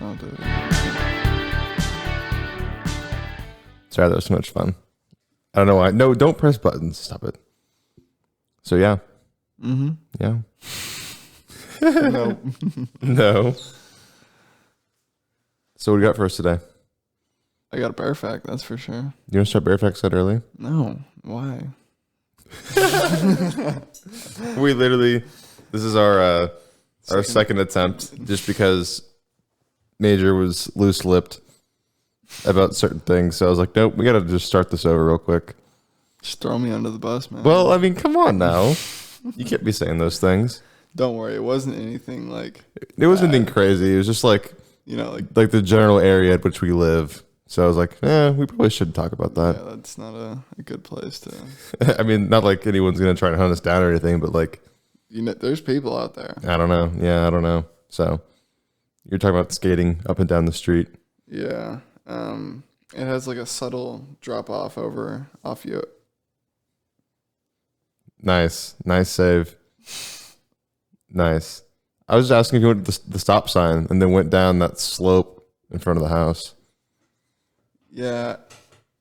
Oh, dude. Sorry, that was so much fun. I don't know why. No, don't press buttons. Stop it. So yeah. Mm-hmm. Yeah. No. No. So what do you got for us today? I got a bear fact, that's for sure. You want to start bear facts that early? No. Why? We literally, this is our second attempt, just because Major was loose-lipped about certain things. So I was like, nope, we got to just start this over real quick. Just throw me under the bus, man. Well, I mean, come on now. You can't be saying those things. Don't worry, it wasn't anything like It wasn't anything crazy. It was just like the general area at which we live. So I was like, we probably should talk about that. Yeah, that's not a good place to. I mean, not like anyone's going to try to hunt us down or anything, but like, there's people out there. I don't know. Yeah, I don't know. So you're talking about skating up and down the street. Yeah. It has like a subtle drop off off you. Nice save. Nice. I was just asking if you went to the stop sign and then went down that slope in front of the house. Yeah,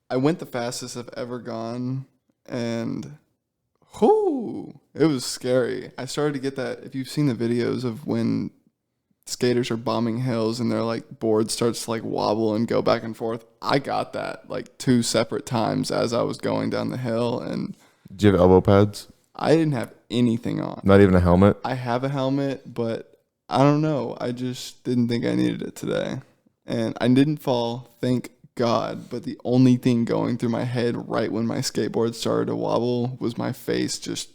I went the fastest I've ever gone, and it was scary. I started to get that. If you've seen the videos of when skaters are bombing hills and their like board starts to like wobble and go back and forth, I got that like 2 separate times as I was going down the hill. And do you have elbow pads? I didn't have anything on. Not even a helmet? I have a helmet, but I don't know. I just didn't think I needed it today. And I didn't fall, thank God. But the only thing going through my head right when my skateboard started to wobble was my face just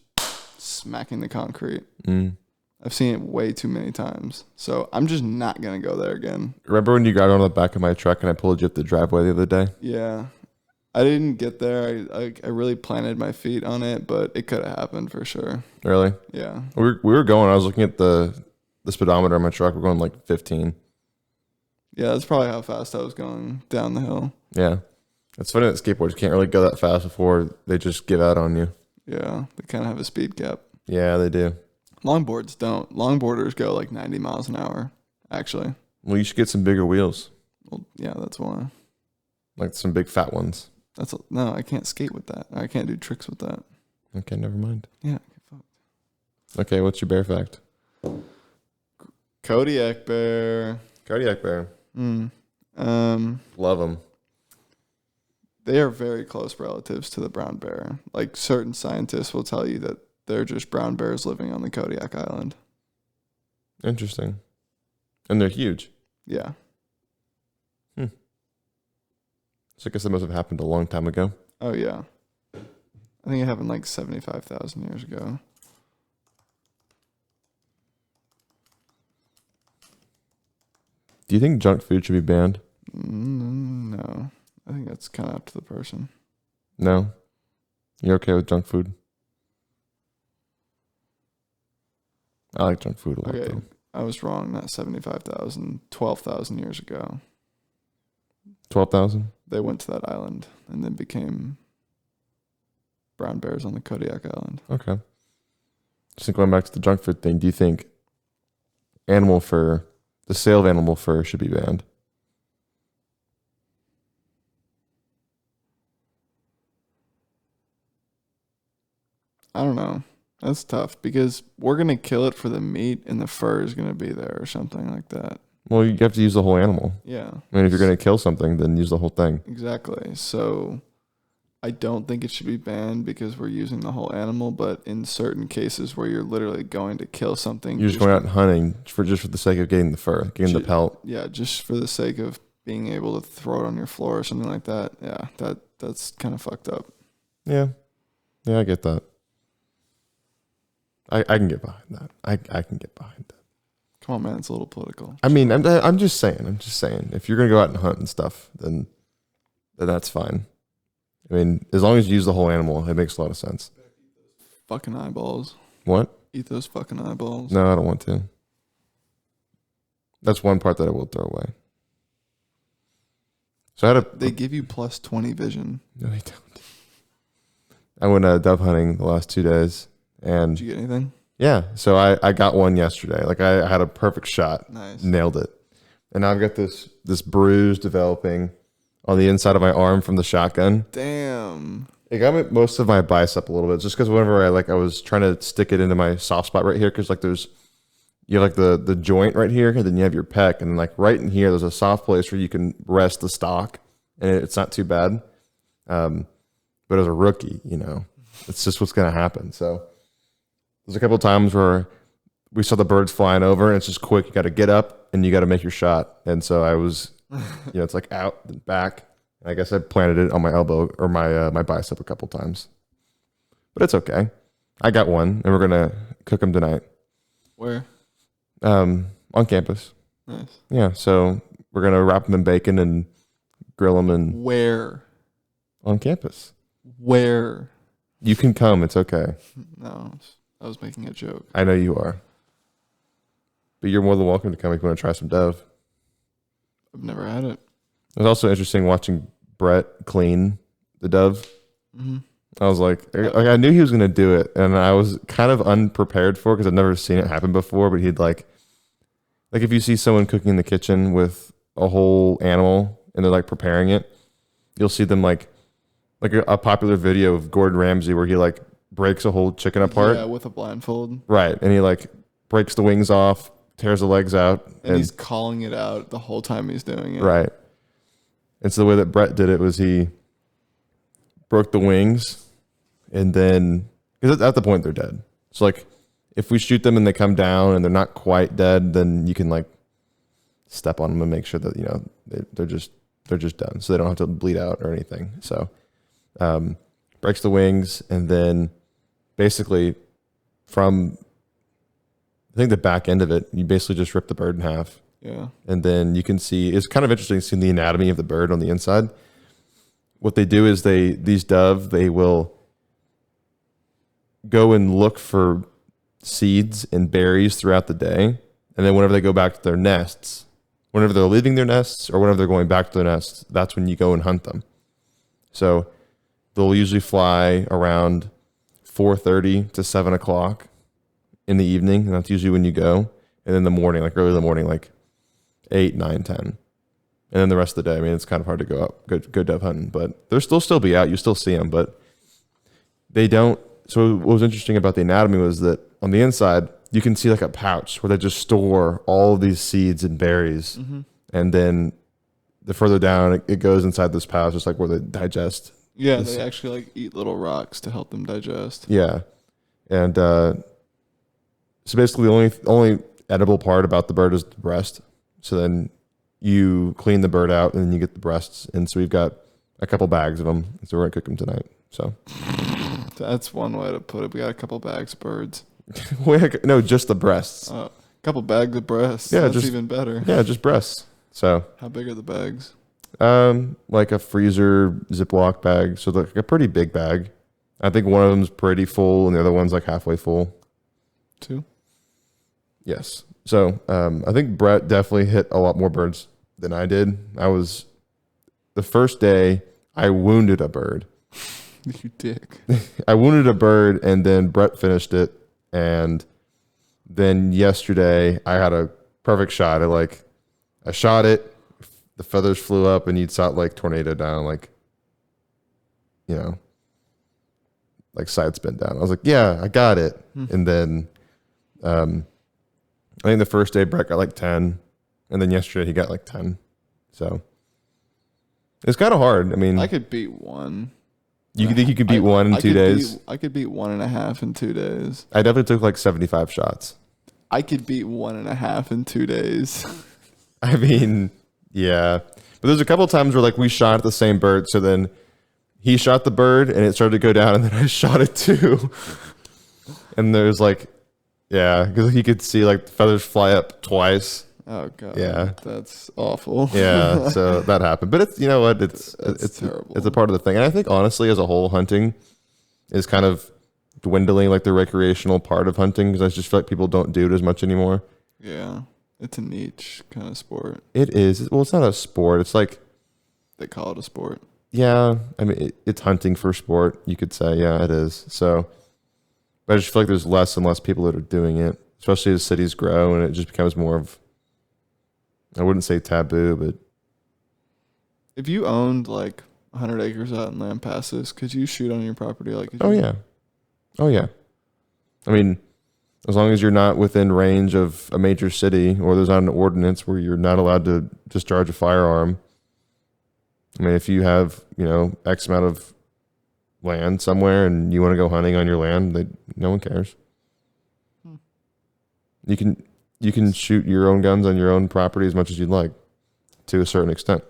smacking the concrete. I've seen it way too many times. So I'm just not going to go there again. Remember when you got on the back of my truck and I pulled you up the driveway the other day? Yeah. I didn't get there. I really planted my feet on it, but it could have happened for sure. Really? Yeah. We were going. I was looking at the speedometer on my truck. We're going like 15. Yeah, that's probably how fast I was going down the hill. Yeah. It's funny that skateboards can't really go that fast before they just give out on you. Yeah, they kind of have a speed cap. Yeah, they do. Longboards don't. Longboarders go like 90 miles an hour, actually. Well, you should get some bigger wheels. Well, yeah, that's why. Like some big fat ones. No, I can't skate with that. I can't do tricks with that. Okay, never mind. Yeah, fuck. Okay, what's your bear fact? Kodiak bear. Kodiak bear. Love them. They are very close relatives to the brown bear. Like certain scientists will tell you that they're just brown bears living on the Kodiak Island. Interesting. And they're huge. Yeah. So I guess that must have happened a long time ago. Oh, yeah. I think it happened like 75,000 years ago. Do you think junk food should be banned? No. I think that's kind of up to the person. No? You're okay with junk food? I like junk food a lot, though. I was wrong. Not 75,000. 12,000 years ago. 12,000? They went to that island and then became brown bears on the Kodiak Island. Okay. Just going back to the junk food thing, do you think animal fur, the sale of animal fur should be banned? I don't know. That's tough because we're going to kill it for the meat and the fur is going to be there or something like that. Well, you have to use the whole animal. Yeah. I mean, if you're going to kill something, then use the whole thing. Exactly. So I don't think it should be banned because we're using the whole animal, but in certain cases where you're literally going to kill something. You're just going out and hunting for the sake of getting the fur, getting the pelt. Yeah, just for the sake of being able to throw it on your floor or something like that. Yeah, that's kind of fucked up. Yeah. Yeah, I get that. I can get behind that. I can get behind that. Come on, man, it's a little political. I mean, I'm just saying. If you're gonna go out and hunt and stuff, then that's fine. I mean, as long as you use the whole animal, it makes a lot of sense. Fucking eyeballs. What? Eat those fucking eyeballs. No, I don't want to. That's one part that I will throw away. So They give you plus 20 vision. No, they don't. I went dove hunting the last 2 days, and did you get anything? Yeah, so I got one yesterday. Like I had a perfect shot. Nice. Nailed it. and now I've got this bruise developing on the inside of my arm from the shotgun. Damn. It got most of my bicep a little bit, just because whenever I was trying to stick it into my soft spot right here, because like you have like the joint right here, and then you have your pec, and then like right in here, there's a soft place where you can rest the stock, and it's not too bad. But as a rookie, it's just what's going to happen. So there's a couple of times where we saw the birds flying over, and it's just quick. You got to get up and you got to make your shot. And so I was, it's like out and back. I guess I planted it on my elbow or my bicep a couple times, but it's okay. I got one, and we're gonna cook them tonight. Where? On campus. Nice. Yeah, so we're gonna wrap them in bacon and grill them. And where? On campus. Where? You can come. It's okay. No, I was making a joke. I know you are, but you're more than welcome to come if you want to try some dove. I've never had it. It was also interesting watching Brett clean the dove. Mm-hmm. I was like, I knew he was going to do it, and I was kind of unprepared for it because I've never seen it happen before. But he'd like if you see someone cooking in the kitchen with a whole animal and they're like preparing it, you'll see them like a popular video of Gordon Ramsay where he like breaks a whole chicken apart. Yeah, with a blindfold. Right, and he like breaks the wings off, tears the legs out, and he's calling it out the whole time he's doing it. Right. And so the way that Brett did it was he broke the wings, and then because at the point they're dead. So like if we shoot them and they come down and they're not quite dead, then you can like step on them and make sure that they're just done, so they don't have to bleed out or anything. So breaks the wings, and then basically from I think the back end of it, you basically just rip the bird in half. Yeah. And then you can see, it's kind of interesting seeing the anatomy of the bird on the inside. What they do is these dove, they will go and look for seeds and berries throughout the day. And then whenever they go back to their nests, whenever they're leaving their nests or whenever they're going back to their nests, that's when you go and hunt them. So they'll usually fly around 4:30 to 7 o'clock in the evening. And that's usually when you go. And in the morning, like early in the morning, like 8, 9, 10. And then the rest of the day, I mean, it's kind of hard to go dove hunting, but they'll still be out. You still see them, but they don't. So what was interesting about the anatomy was that on the inside, you can see like a pouch where they just store all of these seeds and berries. Mm-hmm. And then the further down it goes inside this pouch, just like where they digest. Yeah, they actually like eat little rocks to help them digest. Yeah. And so basically the only edible part about the bird is the breast. So then you clean the bird out and then you get the breasts. And so we've got a couple bags of them. So we're going to cook them tonight. So that's one way to put it. We got a couple bags of birds. No, just the breasts. A couple bags of breasts. Yeah, that's even better. Yeah, just breasts. So how big are the bags? Like a freezer Ziploc bag. So like a pretty big bag. I think one of them's pretty full and the other one's like halfway full. 2? Yes. So I think Brett definitely hit a lot more birds than I did. The first day I wounded a bird. You dick. I wounded a bird and then Brett finished it. And then yesterday I had a perfect shot. I shot it, the feathers flew up and you'd saw it like tornado down, like side spin down. I was like, yeah, I got it. And then I think the first day Brett got like 10, and then yesterday he got like 10. So it's kind of hard. I mean, I could beat one. You think you could beat one in 2 days? I could beat 1.5 in 2 days. I definitely took like 75 shots. I could beat 1.5 in 2 days. I mean, yeah. But there's a couple of times where like we shot at the same bird, so then he shot the bird and it started to go down, and then I shot it too. And there's like, yeah, because you could see like the feathers fly up twice. Oh god, yeah, that's awful. Yeah, so that happened, but it's it's terrible. It's a part of the thing, and I think honestly, as a whole, hunting is kind of dwindling, like the recreational part of hunting, because I just feel like people don't do it as much anymore. Yeah, it's a niche kind of sport. It is. Well, it's not a sport. It's like they call it a sport. Yeah, I mean it's hunting for sport. You could say, yeah, it is. So, but I just feel like there's less and less people that are doing it, especially as cities grow and it just becomes more of I wouldn't say taboo, but If you owned like 100 acres out in land passes, could you shoot on your property? Like, oh yeah. I mean, as long as you're not within range of a major city or there's not an ordinance where you're not allowed to discharge a firearm. I mean, if you have, X amount of land somewhere and you want to go hunting on your land, no one cares. You can shoot your own guns on your own property as much as you'd like, to a certain extent.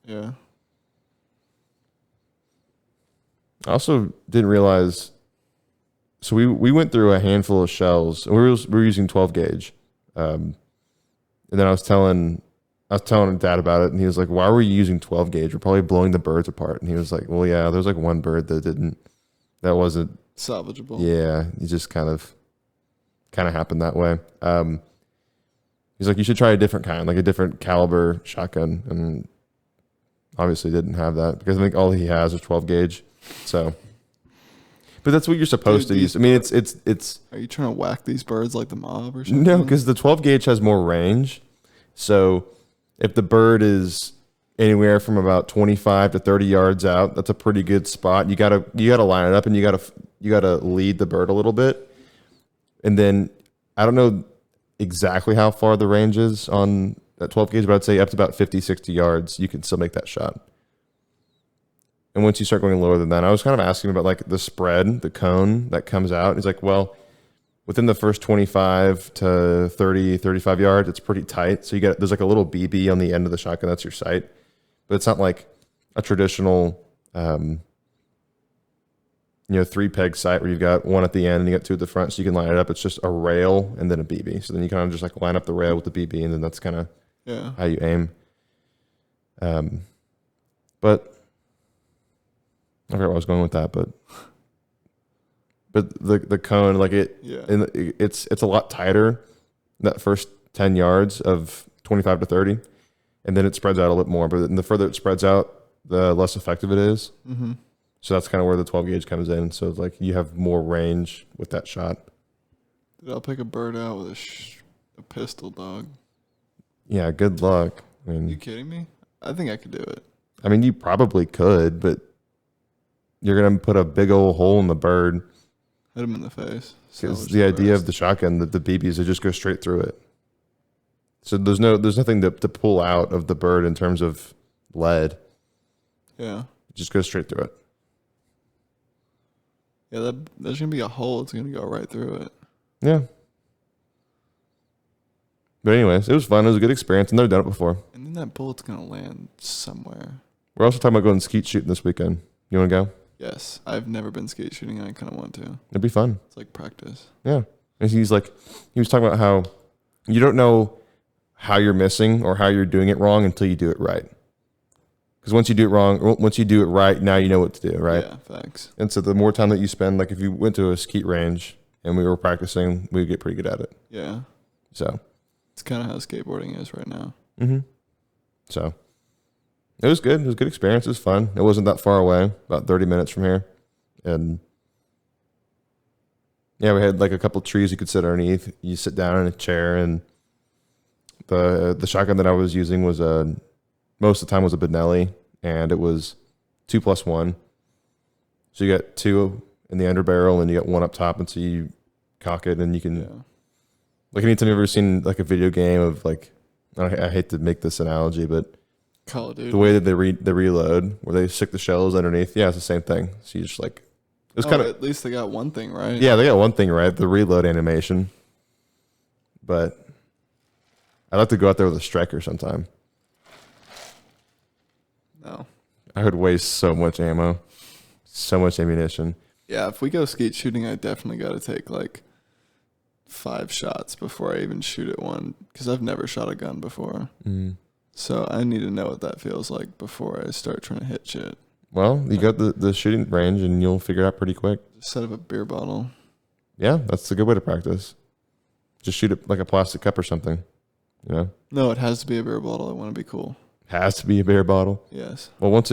Yeah. I also didn't realize. So we went through a handful of shells. We were using 12 gauge, and then I was telling Dad about it, and he was like, "Why were you using 12 gauge? We're probably blowing the birds apart." And he was like, "Well, yeah, there's like one bird that wasn't salvageable." Yeah, it just kind of happened that way. He's like, "You should try a different kind, like a different caliber shotgun," and obviously didn't have that because I think all he has is 12 gauge. So. But that's what you're supposed to use. I mean, it's. Are you trying to whack these birds like the mob or something? No, because the 12 gauge has more range. So if the bird is anywhere from about 25 to 30 yards out, that's a pretty good spot. You gotta line it up, and you gotta lead the bird a little bit. And then I don't know exactly how far the range is on that 12 gauge, but I'd say up to about 50, 60 yards, you can still make that shot. And once you start going lower than that, I was kind of asking about like the spread, the cone that comes out. He's like, well, within the first 25 to 30, 35 yards, it's pretty tight. So there's like a little BB on the end of the shotgun. That's your sight. But it's not like a traditional, 3-peg sight where you've got one at the end and you got two at the front so you can line it up. It's just a rail and then a BB. So then you kind of just like line up the rail with the BB and then that's kind of how you aim. But I forgot where I was going with that, but the cone, like it's a lot tighter that first 10 yards of 25 to 30, and then it spreads out a little more. But the further it spreads out, the less effective it is. Mm-hmm. So that's kind of where the 12 gauge comes in. So it's like you have more range with that shot. Dude, I'll pick a bird out with a pistol, dog. Yeah, good luck. I mean, are you kidding me? I think I could do it. I mean, you probably could, but you're going to put a big old hole in the bird. Hit him in the face. Because the idea of the shotgun, the BBs, they just go straight through it. So there's nothing to pull out of the bird in terms of lead. Yeah. It just goes straight through it. Yeah, there's going to be a hole. It's going to go right through it. Yeah. But anyways, it was fun. It was a good experience. I've never done it before. And then that bullet's going to land somewhere. We're also talking about going skeet shooting this weekend. You want to go? Yes. I've never been skeet shooting, and I kind of want to. It'd be fun. It's like practice. Yeah. And he was talking about how you don't know how you're missing or how you're doing it wrong until you do it right. Because once you do it right, now you know what to do, right? Yeah, facts. And so the more time that you spend, like if you went to a skeet range and we were practicing, we'd get pretty good at it. Yeah. So. It's kind of how skateboarding is right now. Mm-hmm. So. It was good. It was a good experience. It was fun. It wasn't that far away, about 30 minutes from here. And yeah, we had like a couple trees you could sit underneath. You sit down in a chair, and the shotgun that I was using was most of the time was a Benelli, and it was 2+1. So you got two in the underbarrel and you got one up top, and so you cock it and you can like anytime you've ever seen like a video game of like I hate to make this analogy, but Call of Duty. The way that they reload, where they stick the shells underneath, it's the same thing. So you just like, it was kind of, at least they got one thing right. Yeah, they got one thing right, the reload animation. But I'd like to go out there with a striker sometime. No. I would waste so much ammo, so much ammunition. Yeah, if we go skeet shooting, I definitely got to take like 5 shots before I even shoot at one, because I've never shot a gun before. Mm. So I need to know what that feels like before I start trying to hit shit. Well, you got the shooting range and you'll figure it out pretty quick. Just set up a beer bottle. Yeah, that's a good way to practice. Just shoot it like a plastic cup or something, you know? No, it has to be a beer bottle. I want to be cool. Has to be a beer bottle? Yes. Well,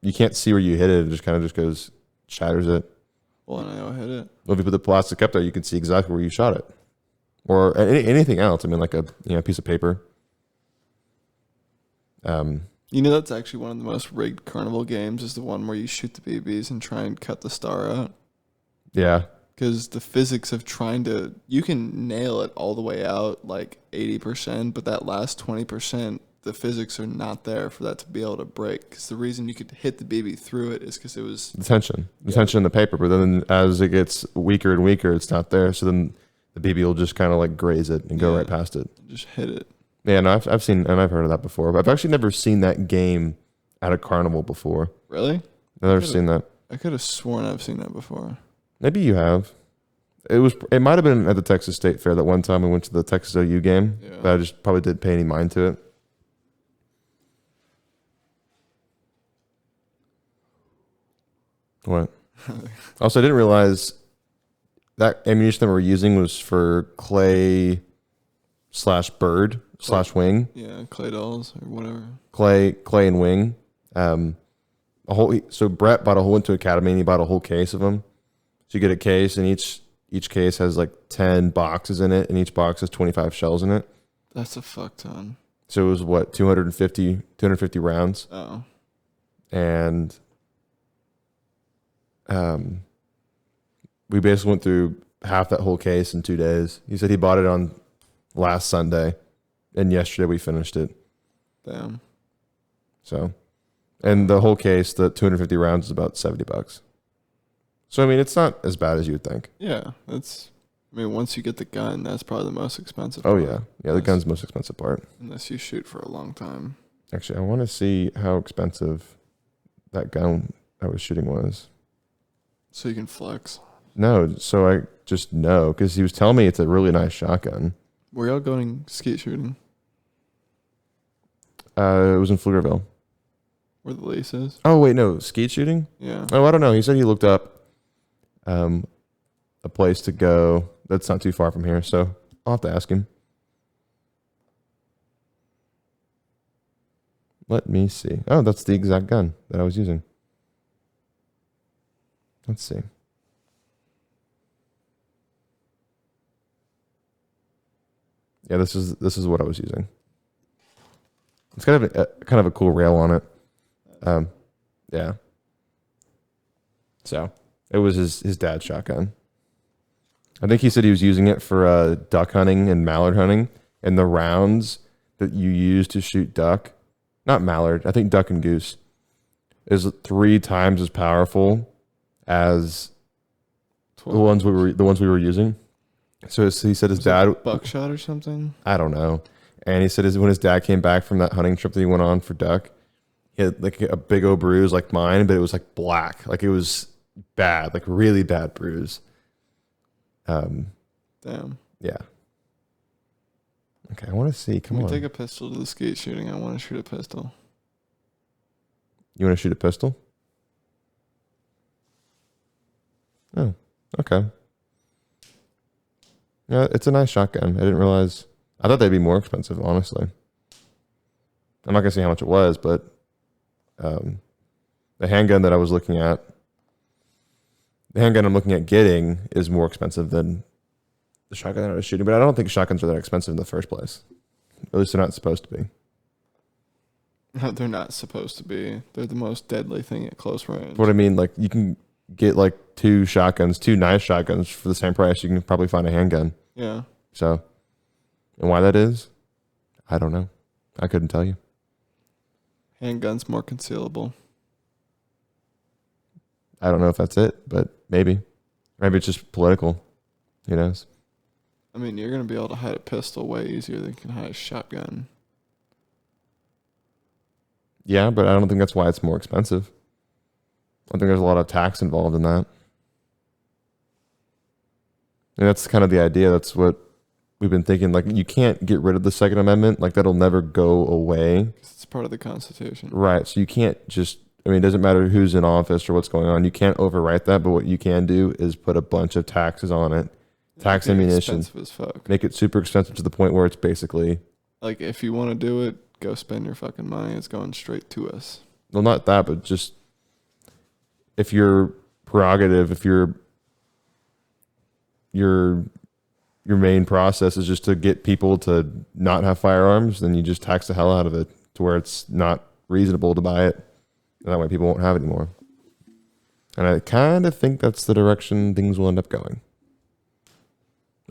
you can't see where you hit it. It just kind of just goes, shatters it. Well, I know I hit it. Well, if you put the plastic cup there, you can see exactly where you shot it. Or anything else. I mean, like a piece of paper. You know, that's actually one of the most rigged carnival games is the one where you shoot the BBs and try and cut the star out. Yeah. Because the physics of you can nail it all the way out like 80%, but that last 20%, the physics are not there for that to be able to break. Because the reason you could hit the BB through it is because it was The tension in the paper. But then as it gets weaker and weaker, it's not there. So then the BB will just kind of like graze it and go right past it. Just hit it. Yeah, no, I've seen and I've heard of that before. But I've actually never seen that game at a carnival before. Really? I've never seen that. I could have sworn I've seen that before. Maybe you have. It might have been at the Texas State Fair that one time we went to the Texas OU game, but I just probably didn't pay any mind to it. What? Also, I didn't realize that ammunition that we were using was for clay /bird /wing. Yeah, clay dolls or whatever. Clay and wing. So Brett went to Academy and he bought a whole case of them. So you get a case and each case has like 10 boxes in it and each box has 25 shells in it. That's a fuck ton. So it was what, 250 rounds. Oh. And we basically went through half that whole case in 2 days. He said he bought it on last Sunday and yesterday we finished it. Damn. So, and the whole case, the 250 rounds is about $70. So, I mean, it's not as bad as you would think. Yeah, once you get the gun, that's probably the most expensive part. Oh, yeah. Yeah, the gun's the most expensive part. Unless you shoot for a long time. Actually, I want to see how expensive that gun I was shooting was. So you can flex? No, so I just know, because he was telling me it's a really nice shotgun. Were y'all going skeet shooting? It was in Pflugerville. Where the lease is? Oh, wait, no, skeet shooting? Yeah. Oh, I don't know. He said he looked up a place to go that's not too far from here, so I'll have to ask him. Let me see. Oh, that's the exact gun that I was using. Let's see. Yeah, this is what I was using. It's kind of a cool rail on it. Yeah. So it was his dad's shotgun. I think he said he was using it for duck hunting and mallard hunting, and the rounds that you use to shoot duck, not mallard, I think duck and goose, is 3 times as powerful as the ones we were using. So he said his dad buckshot or something. I don't know. And he said when his dad came back from that hunting trip that he went on for duck, he had like a big old bruise like mine, but it was like black, like it was bad, like really bad bruise. Damn. Yeah. Okay, I want to see. Come on. Take a pistol to the skeet shooting. I want to shoot a pistol. You want to shoot a pistol? Oh, okay. Yeah, it's a nice shotgun. I didn't realize. I thought they'd be more expensive, honestly. I'm not going to say how much it was, but the handgun that I was looking at, the handgun I'm looking at getting is more expensive than the shotgun that I was shooting. But I don't think shotguns are that expensive in the first place. At least they're not supposed to be. They're not supposed to be. They're the most deadly thing at close range. What I mean, like you can get like 2 nice shotguns for the same price. You can probably find a handgun. Yeah. So, and why that is, I don't know. I couldn't tell you. Handgun's more concealable. I don't know if that's it, but maybe. Maybe it's just political. Who knows? I mean, you're going to be able to hide a pistol way easier than you can hide a shotgun. Yeah, but I don't think that's why it's more expensive. I think there's a lot of tax involved in that. And that's kind of the idea. That's what we've been thinking. Like, you can't get rid of the Second Amendment. Like, that'll never go away. It's part of the Constitution. Right. So you can't just, I mean, it doesn't matter who's in office or what's going on. You can't overwrite that. But what you can do is put a bunch of taxes on it. Tax ammunition. Expensive as fuck. Make it super expensive to the point where it's basically. Like, if you want to do it, go spend your fucking money. It's going straight to us. Well, not that, but just if your prerogative, if your main process is just to get people to not have firearms, then you just tax the hell out of it to where it's not reasonable to buy it. And that way people won't have it anymore. And I kind of think that's the direction things will end up going.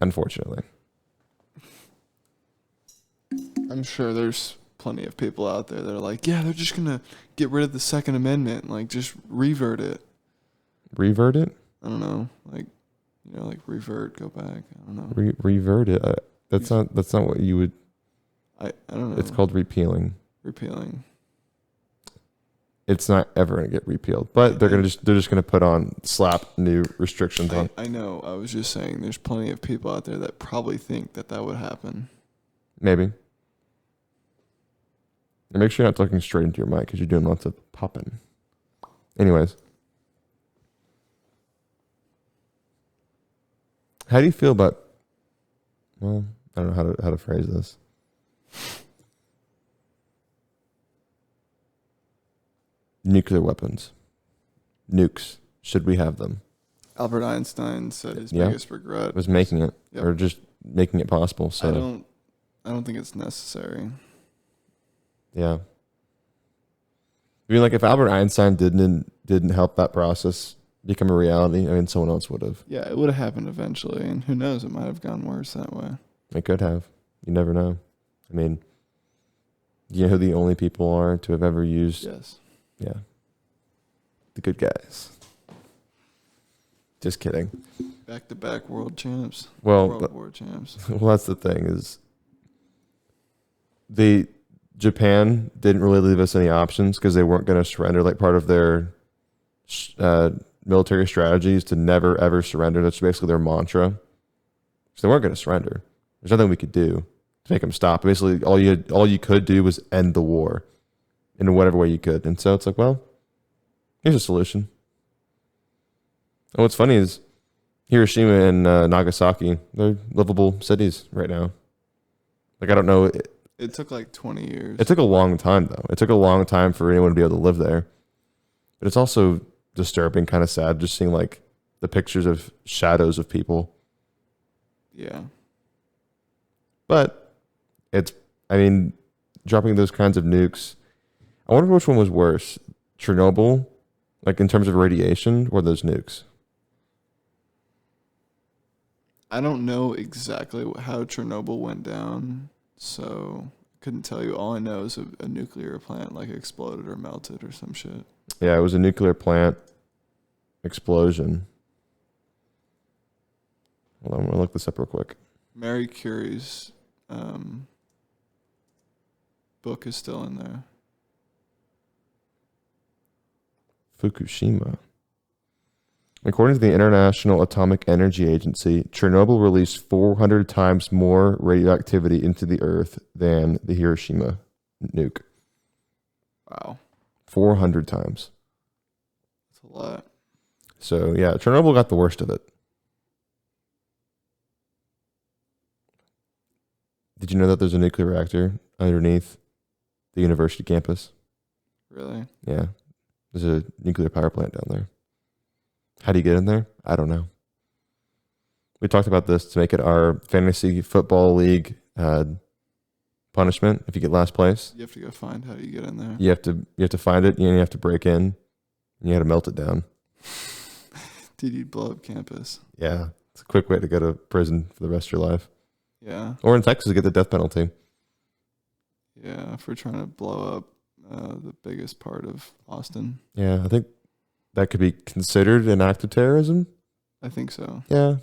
Unfortunately. I'm sure there's plenty of people out there that are like, yeah, they're just going to get rid of the Second Amendment. Like, just revert it. Revert it? I don't know. Like, like revert, go back. I don't know. Revert it. That's not what you would. I don't know. It's called repealing. Repealing. It's not ever going to get repealed, but they're just going to put on slap new restrictions on. I know. I was just saying there's plenty of people out there that probably think that would happen. Maybe. And make sure you're not talking straight into your mic because you're doing lots of popping. Anyways. How do you feel about, well, I don't know how to phrase this. Nuclear weapons. Nukes. Should we have them? Albert Einstein said his biggest regret was making it, or just making it possible. So I don't think it's necessary. Yeah. I mean, like if Albert Einstein didn't help that process become a reality, I mean, someone else would have. Yeah, it would have happened eventually, and who knows, it might have gone worse that way. It could have. You never know. I mean, you know who the only people are to have ever used? Yes. Yeah. The good guys. Just kidding. Back-to-back world champs. Well, world war champs. Well, that's the thing is Japan didn't really leave us any options because they weren't going to surrender. Like part of their military strategies to never ever surrender. That's basically their mantra. So they weren't going to surrender. There's nothing we could do to make them stop. Basically, all you could do was end the war in whatever way you could. And so it's like, well, here's a solution. And what's funny is Hiroshima and Nagasaki, they're livable cities right now. Like, I don't know. It took like 20 years. It took a long time, though. It took a long time for anyone to be able to live there. But it's also disturbing, kind of sad, just seeing like the pictures of shadows of people. Yeah. But dropping those kinds of nukes, I wonder which one was worse, Chernobyl, like in terms of radiation, or those nukes? I don't know exactly how Chernobyl went down, so I couldn't tell you. All I know is a nuclear plant like exploded or melted or some shit. Yeah, it was a nuclear plant explosion. Hold on, I'm gonna look this up real quick. Mary Curie's book is still in there. Fukushima. According to the International Atomic Energy Agency, Chernobyl released 400 times more radioactivity into the Earth than the Hiroshima nuke. Wow. 400 times. That's a lot. So, yeah, Chernobyl got the worst of it. Did you know that there's a nuclear reactor underneath the university campus? Really? Yeah. There's a nuclear power plant down there. How do you get in there? I don't know. We talked about this to make it our fantasy football league punishment if you get last place. You have to go find how you get in there. You have to find it, and you have to break in, and you have to melt it down. Dude, you'd blow up campus. Yeah. It's a quick way to go to prison for the rest of your life. Yeah. Or in Texas, get the death penalty. Yeah, for trying to blow up the biggest part of Austin. Yeah, I think that could be considered an act of terrorism. I think so. Yeah.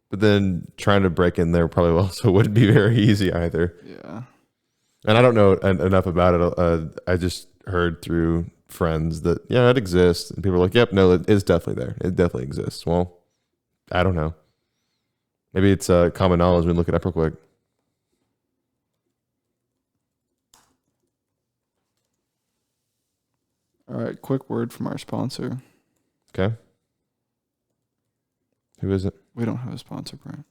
But then trying to break in there probably also wouldn't be very easy either. Yeah. And I don't know enough about it. I just heard through friends that, yeah, it exists. And people are like, yep, no, it is definitely there. It definitely exists. Well, I don't know. Maybe it's common knowledge. We look it up real quick. All right, quick word from our sponsor. Okay. Who is it? We don't have a sponsor, Brandt.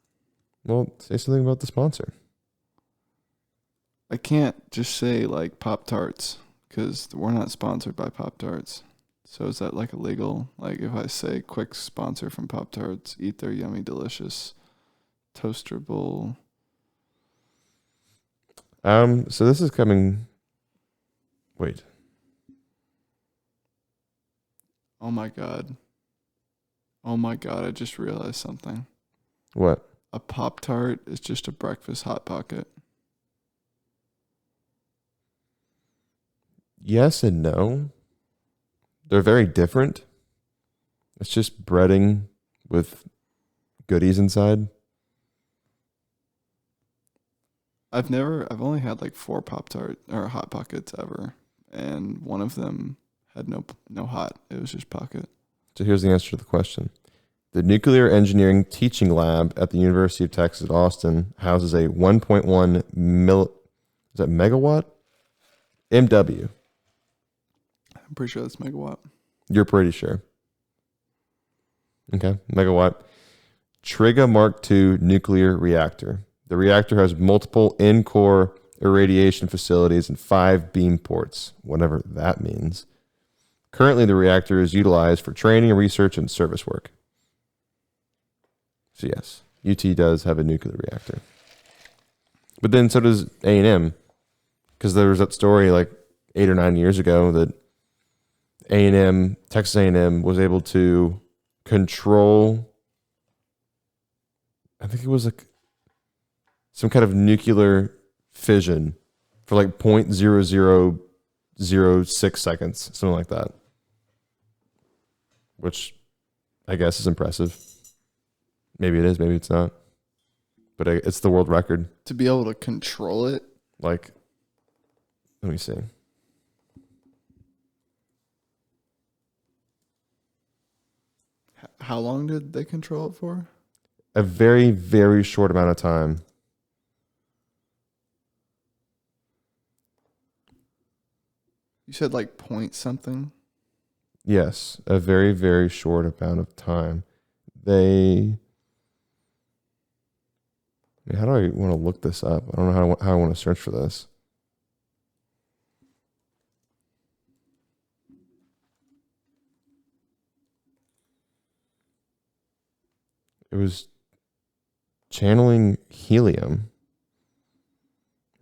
Well, say something about the sponsor. I can't just say like Pop-Tarts because we're not sponsored by Pop-Tarts. So is that like illegal? Like if I say quick sponsor from Pop-Tarts, eat their yummy, delicious toasterable. So this is coming Wait. Oh my god. Oh my god, I just realized something. What? A Pop-Tart is just a breakfast Hot Pocket. Yes and no. They're very different. It's just breading with goodies inside. I've only had like 4 Pop-Tart or Hot Pockets ever, and one of them had no hot. It was just pocket. So here's the answer to the question. The Nuclear Engineering Teaching Lab at the University of Texas at Austin houses a 1.1 megawatt? MW. I'm pretty sure that's megawatt. You're pretty sure. Okay, megawatt. Triga Mark II nuclear reactor. The reactor has multiple in-core irradiation facilities and 5 beam ports, whatever that means. Currently, the reactor is utilized for training, research, and service work. So yes, UT does have a nuclear reactor. But then so does A&M, because there was that story like 8 or 9 years ago that Texas A&M was able to control, I think it was like some kind of nuclear fission for like 0.0006 seconds, something like that. Which I guess is impressive. Maybe it is, maybe it's not. But it's the world record. To be able to control it? Like, let me see. How long did they control it for? A very, very short amount of time. You said like point something? Yes, a very, very short amount of time. How do I want to look this up? I don't know how I want to search for this. It was channeling helium.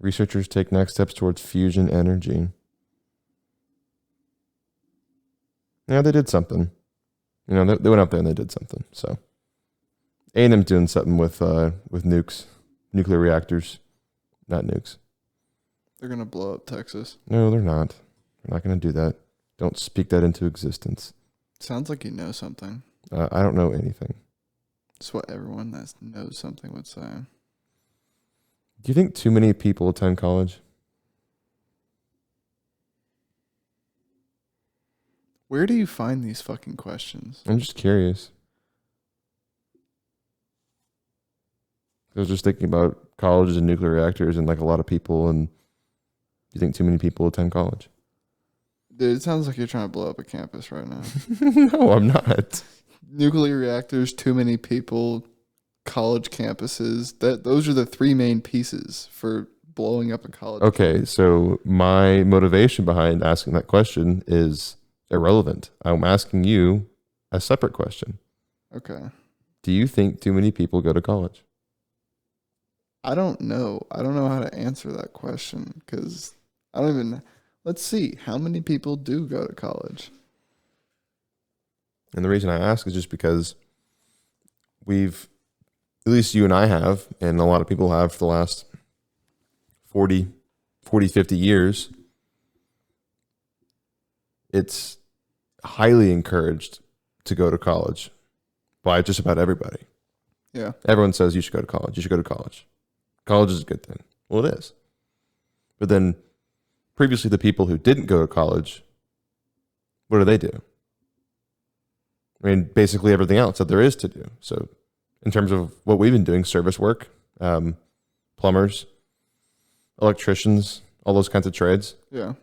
Researchers take next steps towards fusion energy. Yeah, they did something. You know, they went out there and they did something. So A&M's doing something with nukes, nuclear reactors, not nukes. They're going to blow up Texas. No, they're not. They're not going to do that. Don't speak that into existence. Sounds like you know something. I don't know anything. It's what everyone that knows something would say. Do you think too many people attend college? Where do you find these fucking questions? I'm just curious. I was just thinking about colleges and nuclear reactors and like a lot of people, and you think too many people attend college? Dude, it sounds like you're trying to blow up a campus right now. No, I'm not. Nuclear reactors, too many people, college campuses. Those are the 3 main pieces for blowing up a college. Okay, so my motivation behind asking that question is irrelevant. I'm asking you a separate question. Okay. Do you think too many people go to college? I don't know. I don't know how to answer that question because I don't even. Let's see. How many people do go to college? And the reason I ask is just because at least you and I have, and a lot of people have for the last 40, 50 years, it's highly encouraged to go to college by just about everybody. Yeah. Everyone says you should go to college. You should go to college. College is a good thing. Well, it is. But then previously the people who didn't go to college, what do? I mean, basically everything else that there is to do. So in terms of what we've been doing, service work, plumbers, electricians, all those kinds of trades. Yeah.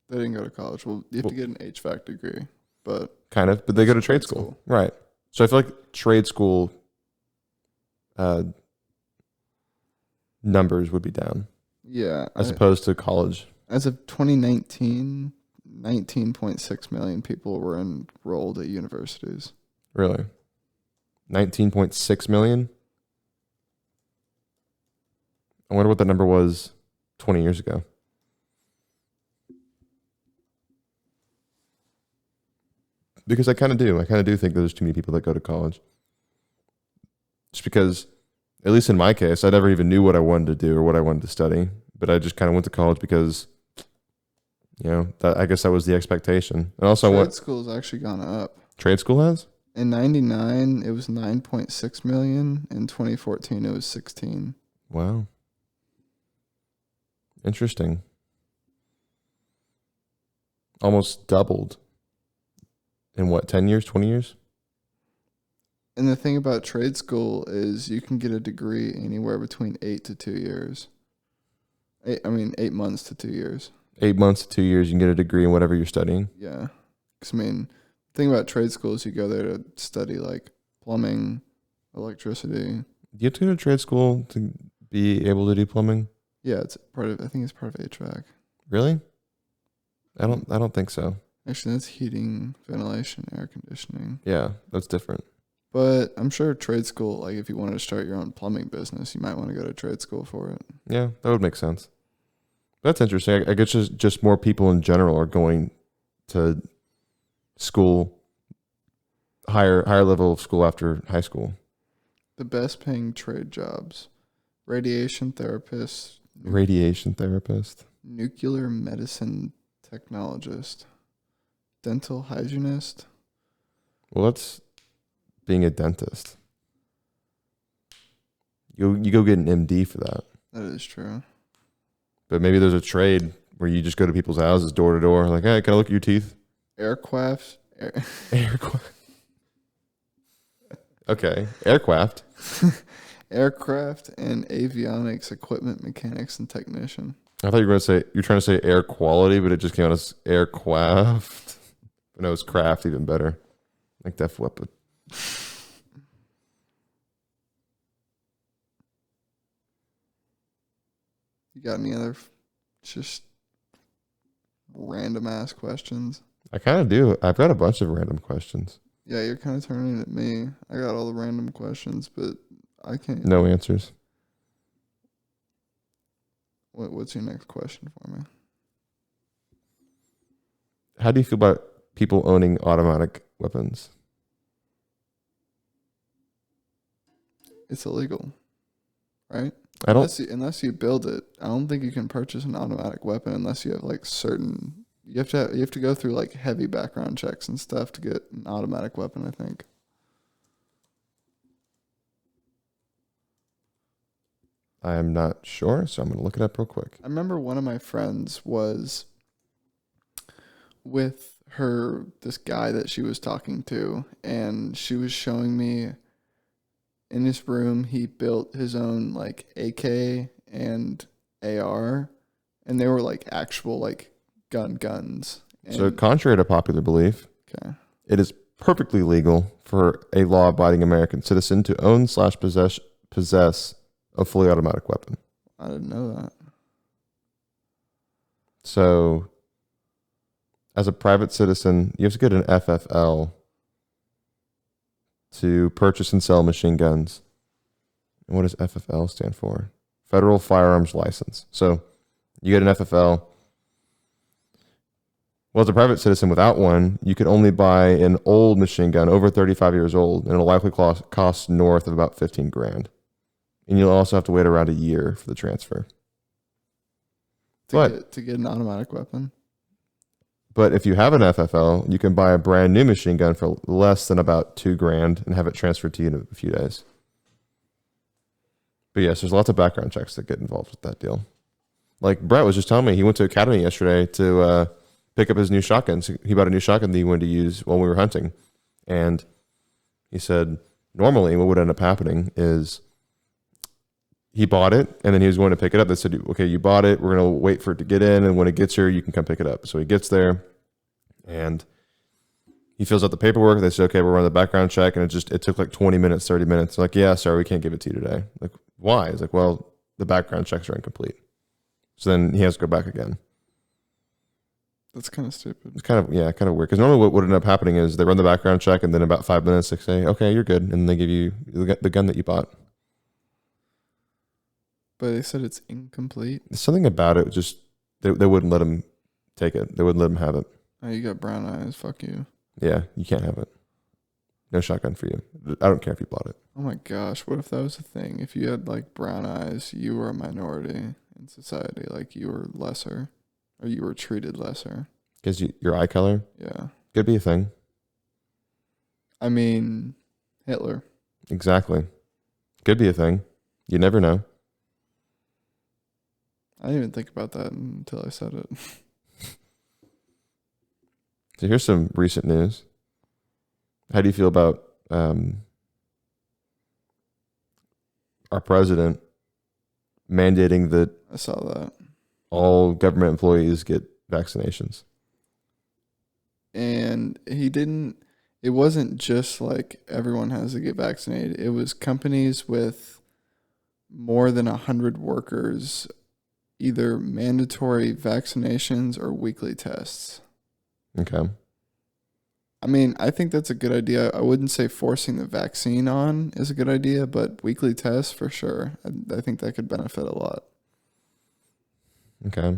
They didn't go to college. Well, you have to get an HVAC degree, but but they go to trade school. Right. So I feel like trade school numbers would be down. Yeah. As opposed to college. As of 2019, 19.6 million people were enrolled at universities. Really? 19.6 million? I wonder what that number was 20 years ago. Because I kind of do. I kind of do think there's too many people that go to college. Just because, at least in my case, I never even knew what I wanted to do or what I wanted to study. But I just kind of went to college because, I guess that was the expectation. And also, Trade school's actually gone up. Trade school has? In 99, it was 9.6 million. In 2014, it was 16. Wow. Interesting. Almost doubled. In what, 10 years, 20 years? And the thing about trade school is you can get a degree anywhere between 8 to 2 years. 8 months to 2 years. 8 months to 2 years, you can get a degree in whatever you're studying. Yeah. Because, the thing about trade school is you go there to study, like, plumbing, electricity. Do you have to go to trade school to be able to do plumbing? Yeah, I think it's part of HVAC. Really? I don't think so. Actually, that's heating, ventilation, air conditioning. Yeah, that's different. But I'm sure trade school, like if you wanted to start your own plumbing business, you might want to go to trade school for it. Yeah, that would make sense. That's interesting. I guess just more people in general are going to school, higher level of school after high school. The best paying trade jobs: radiation therapist, nuclear medicine technologist, dental hygienist. Well, that's being a dentist. You go get an MD for that. That is true. But maybe there's a trade where you just go to people's houses door to door, like, hey, can I look at your teeth? Aircraft. Okay, aircraft. Aircraft and avionics equipment mechanics and technician. I thought you were trying to say air quality, but it just came out as aircraft. But no, it's craft, even better. Like Def Weapon. You got any other just random ass questions? I kind of do. I've got a bunch of random questions. Yeah, you're kind of turning at me. I got all the random questions, but I can't. No answers. What's your next question for me? How do you feel about people owning automatic weapons? It's illegal, right? I don't. Unless you build it. I don't think you can purchase an automatic weapon unless you have like certain. You have to go through like heavy background checks and stuff to get an automatic weapon, I think. I am not sure, so I'm going to look it up real quick. I remember one of my friends was with this guy that she was talking to, and she was showing me in his room he built his own like AK and AR, and they were like actual like guns. And, So contrary to popular belief, okay. it is perfectly legal for a law-abiding American citizen to own / possess a fully automatic weapon. I didn't know that. So, as a private citizen, you have to get an FFL to purchase and sell machine guns. And what does FFL stand for? Federal Firearms License. So, you get an FFL. Well, as a private citizen without one, you could only buy an old machine gun over 35 years old, and it'll likely cost north of about $15,000. And you'll also have to wait around a year for the transfer. To get an automatic weapon. But if you have an FFL, you can buy a brand new machine gun for less than about $2,000 and have it transferred to you in a few days. But yes, there's lots of background checks that get involved with that deal. Like Brett was just telling me, he went to Academy yesterday to pick up his new shotguns. He bought a new shotgun that he wanted to use while we were hunting. And he said, normally what would end up happening is he bought it, and then he was going to pick it up. They said, okay, you bought it. We're going to wait for it to get in, and when it gets here, you can come pick it up. So he gets there, and he fills out the paperwork. They said, okay, we'll run the background check, and it took like 20 minutes, 30 minutes. They're like, yeah, sorry, we can't give it to you today. Like, why? He's like, well, the background checks are incomplete. So then he has to go back again. That's kind of stupid. It's kind of weird. Because normally what would end up happening is they run the background check, and then in about 5 minutes they say, okay, you're good, and then they give you the gun that you bought. But they said it's incomplete. Something about it just they wouldn't let him take it. They wouldn't let him have it. Oh, you got brown eyes. Fuck you. Yeah, you can't have it. No shotgun for you. I don't care if you bought it. Oh my gosh, what if that was a thing? If you had like brown eyes, you were a minority in society, like you were lesser, or you were treated lesser. Because your eye color Yeah. could be a thing. I mean, Hitler. Exactly. Could be a thing. You never know. I didn't even think about that until I said it. So here's some recent news. How do you feel about our president mandating that I saw that. all government employees get vaccinations? And it wasn't just like everyone has to get vaccinated. It was companies with more than 100 workers, either mandatory vaccinations or weekly tests. Okay. I mean, I think that's a good idea. I wouldn't say forcing the vaccine on is a good idea, but weekly tests for sure. I think that could benefit a lot. Okay.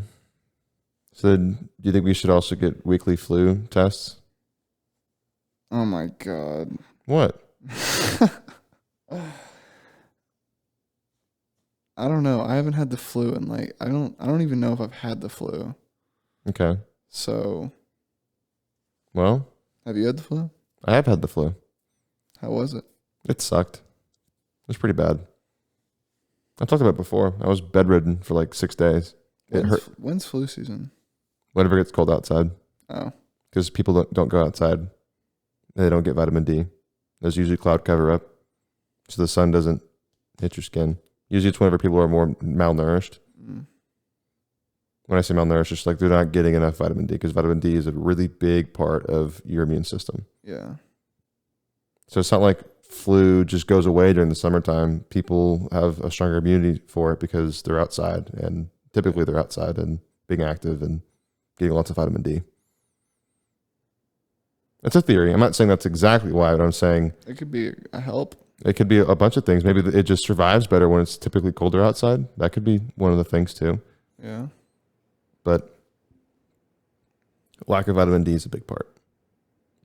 So do you think we should also get weekly flu tests? Oh my God. What? I don't know. I haven't had the flu and like I don't even know if I've had the flu. Okay. So, Well, have you had the flu? I have had the flu. How was it? It sucked. It was pretty bad. I talked about it before. I was bedridden for like 6 days. It hurt When's flu season? whenever it gets cold outside. Oh, Because people don't go outside. They don't get vitamin D. There's usually cloud cover up, so the sun doesn't hit your skin. Usually it's whenever people are more malnourished. mm, When I say malnourished, it's like they're not getting enough vitamin D, because vitamin D is a really big part of your immune system. yeah. So it's not like flu just goes away during the summertime. People have a stronger immunity for it because they're outside, and typically they're outside and being active and getting lots of vitamin D. That's a theory. I'm not saying that's exactly why, but I'm saying It could be a help. it could be a bunch of things. Maybe it just survives better when it's typically colder outside. That could be one of the things too. Yeah. But lack of vitamin D is a big part.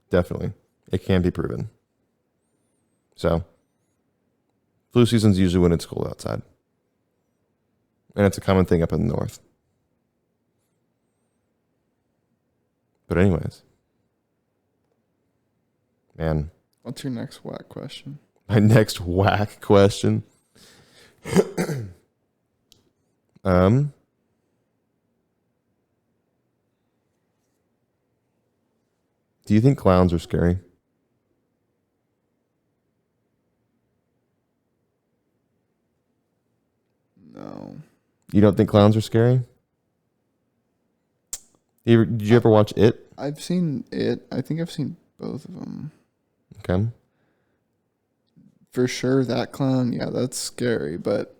Definitely. It can be proven. So flu season's usually when it's cold outside. And it's a common thing up in the north. But anyways. Man. What's your next whack question? My next whack question. Do you think clowns are scary? No. You don't think clowns are scary? Did you ever watch It? I've seen it. I think I've seen both of them. Okay. For sure, that clown, yeah, that's scary. But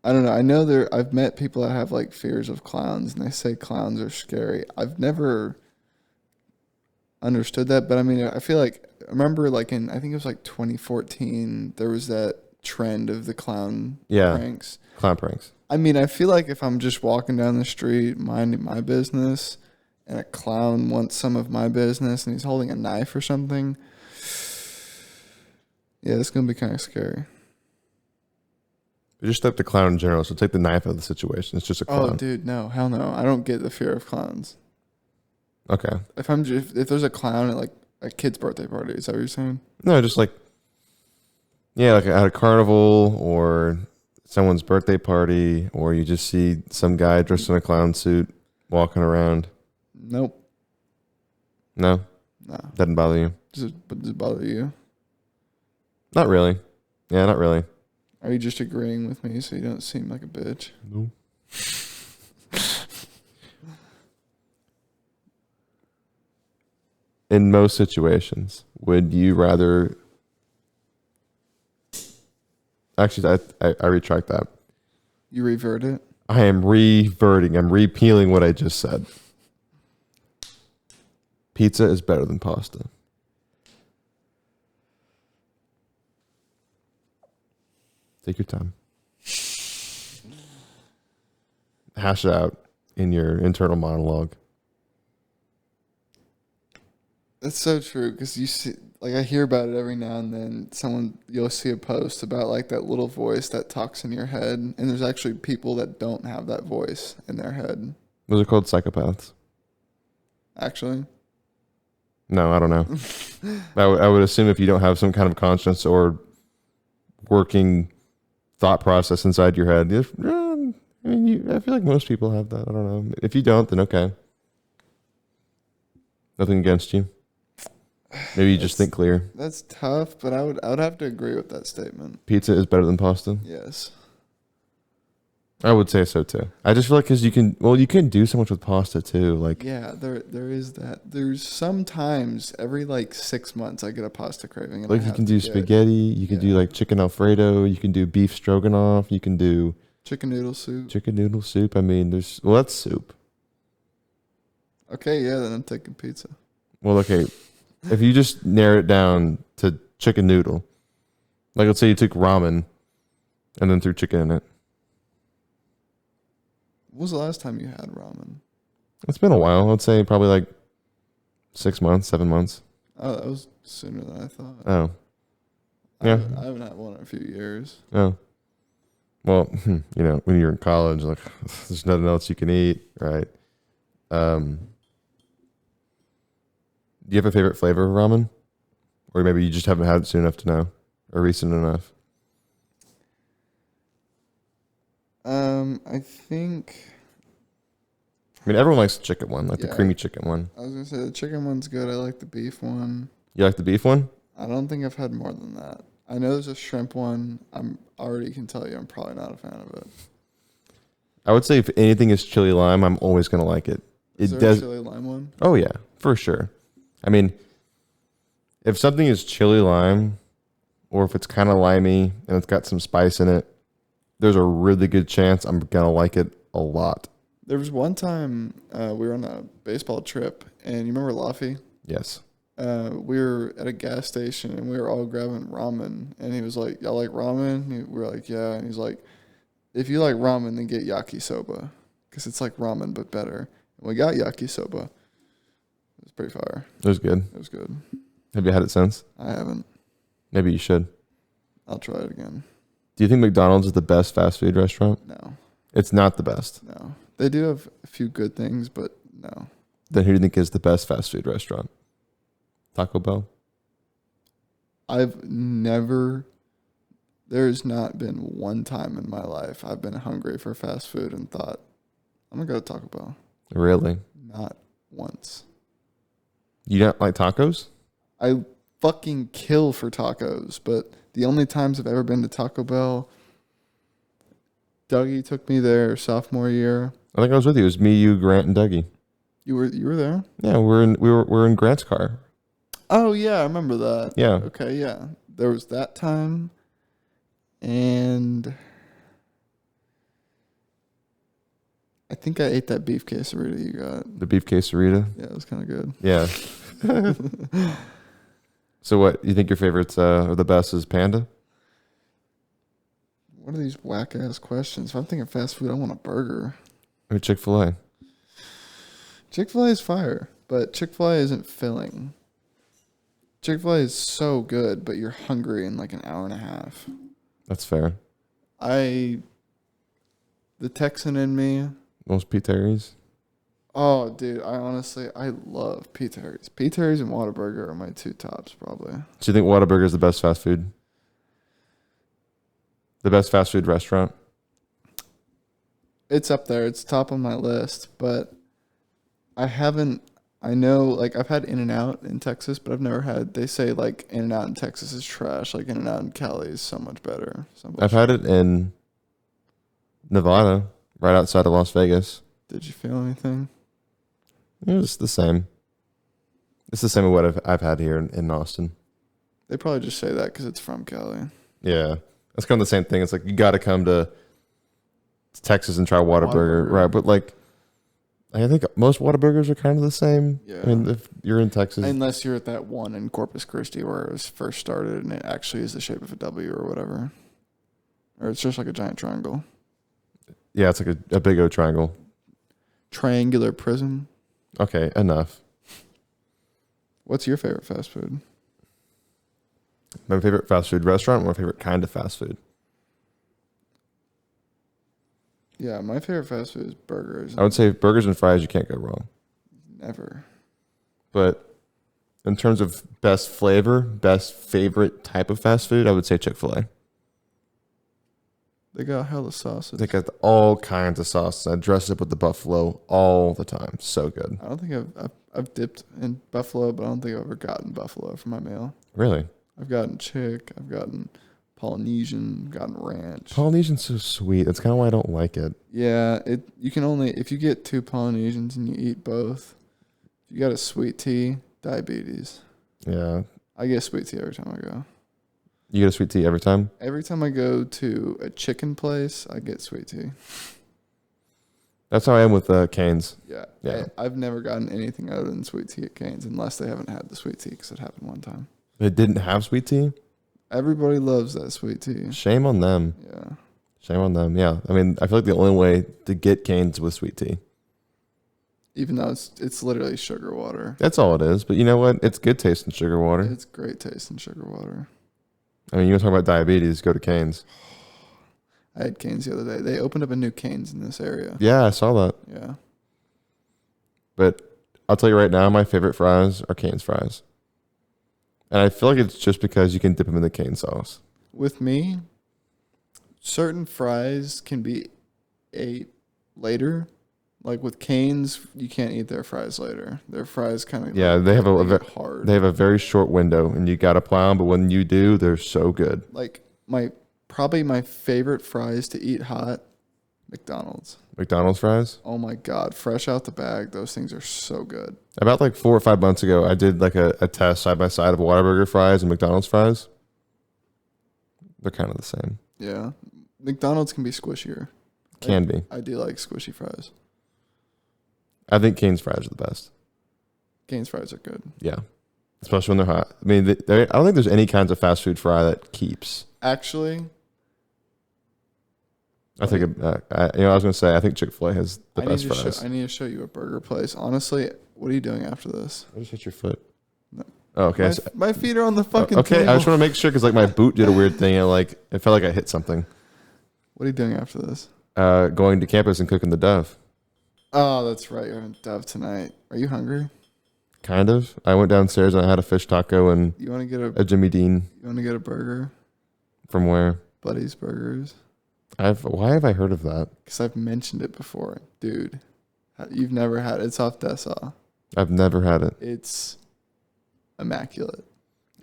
I don't know. I know I've met people that have like fears of clowns, and they say clowns are scary. I've never understood that, but I mean, I feel like I remember like I think it was like 2014, there was that trend of the clown pranks. Clown pranks. I mean, I feel like if I'm just walking down the street minding my business, and a clown wants some of my business, and he's holding a knife or something, yeah, it's gonna be kind of scary. But just take the clown in general. So take the knife out of the situation. It's just a clown. Oh, dude, no, hell no. I don't get the fear of clowns. Okay. If there's a clown at like a kid's birthday party, is that what you're saying? No, just like, yeah, like at a carnival or someone's birthday party, or you just see some guy dressed in a clown suit walking around. Nope. No? No. Doesn't bother you? Does it bother you? Not really. Yeah, not really. Are you just agreeing with me so you don't seem like a bitch? No. In most situations, would you rather... Actually, I retract that. You revert it? I am reverting. I'm repealing what I just said. Pizza is better than pasta. Take your time. Hash it out in your internal monologue. That's so true because you see, like, I hear about it every now and then. You'll see a post about like that little voice that talks in your head, and there's actually people that don't have that voice in their head. Those are called psychopaths. Actually, No, I don't know. I would assume if you don't have some kind of conscience or working thought process inside your head, I mean, I feel like most people have that. I don't know. If you don't, then okay. Nothing against you. Maybe you just think clear. that's tough, but I would have to agree with that statement. Pizza is better than pasta. Yes. I would say so too. I just feel like because you can do so much with pasta too. Like Yeah, there is that. There's sometimes every like 6 months I get a pasta craving. And you can do spaghetti. You can do like chicken Alfredo. You can do beef stroganoff. You can do chicken noodle soup. Chicken noodle soup. I mean, that's soup. Okay, yeah, then I'm taking pizza. Well, okay. If you just narrow it down to chicken noodle, like let's say you took ramen and then threw chicken in it. When was the last time you had ramen? It's been a while. I'd say probably like 6 months, 7 months. Oh, that was sooner than I thought. Oh. I haven't had one in a few years. Oh. Well, when you're in college, like there's nothing else you can eat, right? Do you have a favorite flavor of ramen? Or maybe you just haven't had it soon enough to know or recent enough? I think. I mean, everyone likes the chicken one, like the Yeah. creamy chicken one. I was gonna say the chicken one's good. I like the beef one. You like the beef one? I don't think I've had more than that. I know there's a shrimp one. I'm already can tell you I'm probably not a fan of it. I would say if anything is chili lime, I'm always gonna like it. Is It there does. a chili lime one? Oh yeah, for sure. I mean, if something is chili lime, or if it's kind of limey and it's got some spice in it, there's a really good chance I'm gonna like it a lot. There was one time we were on a baseball trip, and you remember Laffy? Yes. We were at a gas station, and we were all grabbing ramen, and he was like, "Y'all like ramen?" We were like, "Yeah," and he's like, "If you like ramen, then get yakisoba, because it's like ramen but better." And we got yakisoba. It was pretty fire. It was good. It was good. Have you had it since? I haven't. Maybe you should. I'll try it again. Do you think McDonald's is the best fast food restaurant? No, It's not the best. no. They do have a few good things, but no. Then who do you think is the best fast food restaurant? Taco Bell? I've never. There's not been one time in my life I've been hungry for fast food and thought, I'm gonna go to Taco Bell. Really? Not once. You don't like tacos? I fucking kill for tacos, but the only times I've ever been to Taco Bell, Dougie took me there sophomore year. I think I was with you. It was me, you, Grant, and Dougie. You were there? Yeah, we're in Grant's car. Oh yeah, I remember that. Yeah. Okay, yeah. There was that time, and I think I ate that beef quesadilla you got. The beef quesarita. Yeah, it was kind of good. Yeah. So what, you think your favorites or the best is Panda? What are these whack ass questions? If I'm thinking fast food, I want a burger. Or Chick-fil-A? Chick-fil-A is fire, but Chick-fil-A isn't filling. Chick-fil-A is so good, but you're hungry in like an hour and a half. That's fair. The Texan in me. Most Pete Terry's? Oh, dude, I love Pete Terry's. Pete Terry's and Whataburger are my two tops, probably. So you think Whataburger is the best fast food? The best fast food restaurant? It's up there. It's top on my list, but I know, like, I've had In-N-Out in Texas, but I've never had, they say, like, In-N-Out in Texas is trash. Like, In-N-Out in Cali is so much better. I've had it in Nevada, right outside of Las Vegas. Did you feel anything? It was the same. It's the same as what I've had here in Austin. They probably just say that because it's from Cali. Yeah. That's kind of the same thing. It's like you got to come to Texas and try Whataburger. Right. But like, I think most Whataburgers are kind of the same. Yeah. I mean, if you're in Texas. Unless you're at that one in Corpus Christi where it was first started and it actually is the shape of a W or whatever. Or it's just like a giant triangle. Yeah, it's like a big O triangle. Triangular prism. Okay, enough. What's your favorite fast food? My favorite fast food restaurant or my favorite kind of fast food? Yeah, my favorite fast food is burgers. I would say burgers and fries, you can't go wrong. Never. But in terms of best flavor, best favorite type of fast food, I would say Chick-fil-A. They got hella sauces. They got all kinds of sauce. I dress it up with the buffalo all the time. So good. I don't think I've dipped in buffalo, but I don't think I've ever gotten buffalo for my meal. Really? I've gotten chick. I've gotten Polynesian. Gotten ranch. Polynesian's so sweet. That's kind of why I don't like it. Yeah, you can only if you get 2 Polynesians and you eat both. If you got a sweet tea, diabetes. Yeah. I get sweet tea every time I go. You get a sweet tea every time? Every time I go to a chicken place, I get sweet tea. That's how I am with Cane's. Yeah. Yeah. I've never gotten anything other than sweet tea at Cane's unless they haven't had the sweet tea because it happened one time. They didn't have sweet tea? Everybody loves that sweet tea. Shame on them. Yeah. Shame on them. Yeah. I mean, I feel like the only way to get Cane's with sweet tea. Even though it's literally sugar water. That's all it is. But you know what? It's good taste in sugar water. It's great taste in sugar water. I mean, you want to talk about diabetes, go to Cane's. I had Cane's the other day. They opened up a new Cane's in this area. Yeah, I saw that. Yeah. But I'll tell you right now, my favorite fries are Cane's fries. And I feel like it's just because you can dip them in the cane sauce. With me, certain fries can be ate later. Like with Cane's, you can't eat their fries later. Their fries kind of they have a hard. They have a very short window, and you gotta plow them. But when you do, they're so good. Like probably my favorite fries to eat hot, McDonald's. McDonald's fries. Oh my god, fresh out the bag, those things are so good. About like 4 or 5 months ago, I did like a test side by side of Whataburger fries and McDonald's fries. They're kind of the same. Yeah, McDonald's can be squishier. Can be. I do like squishy fries. I think Cane's fries are the best. Cane's fries are good. Yeah, especially when they're hot. I mean, I don't think there's any kinds of fast food fry that keeps. Actually, I think I was gonna say I think Chick-fil-A has the best fries. I need to show you a burger place. Honestly, what are you doing after this? I just hit your foot. No. Oh, okay. My feet are on the fucking okay, table. I just want to make sure because like my boot did a weird thing. And it felt like I hit something. What are you doing after this? Going to campus and cooking the dove. Oh, that's right. You're having dove tonight. Are you hungry? Kind of. I went downstairs and I had a fish taco and You want to get a Jimmy Dean. You want to get a burger? From where? Buddy's Burgers. Why have I heard of that? Because I've mentioned it before, dude. You've never had it. It's off Dessau. I've never had it. It's immaculate.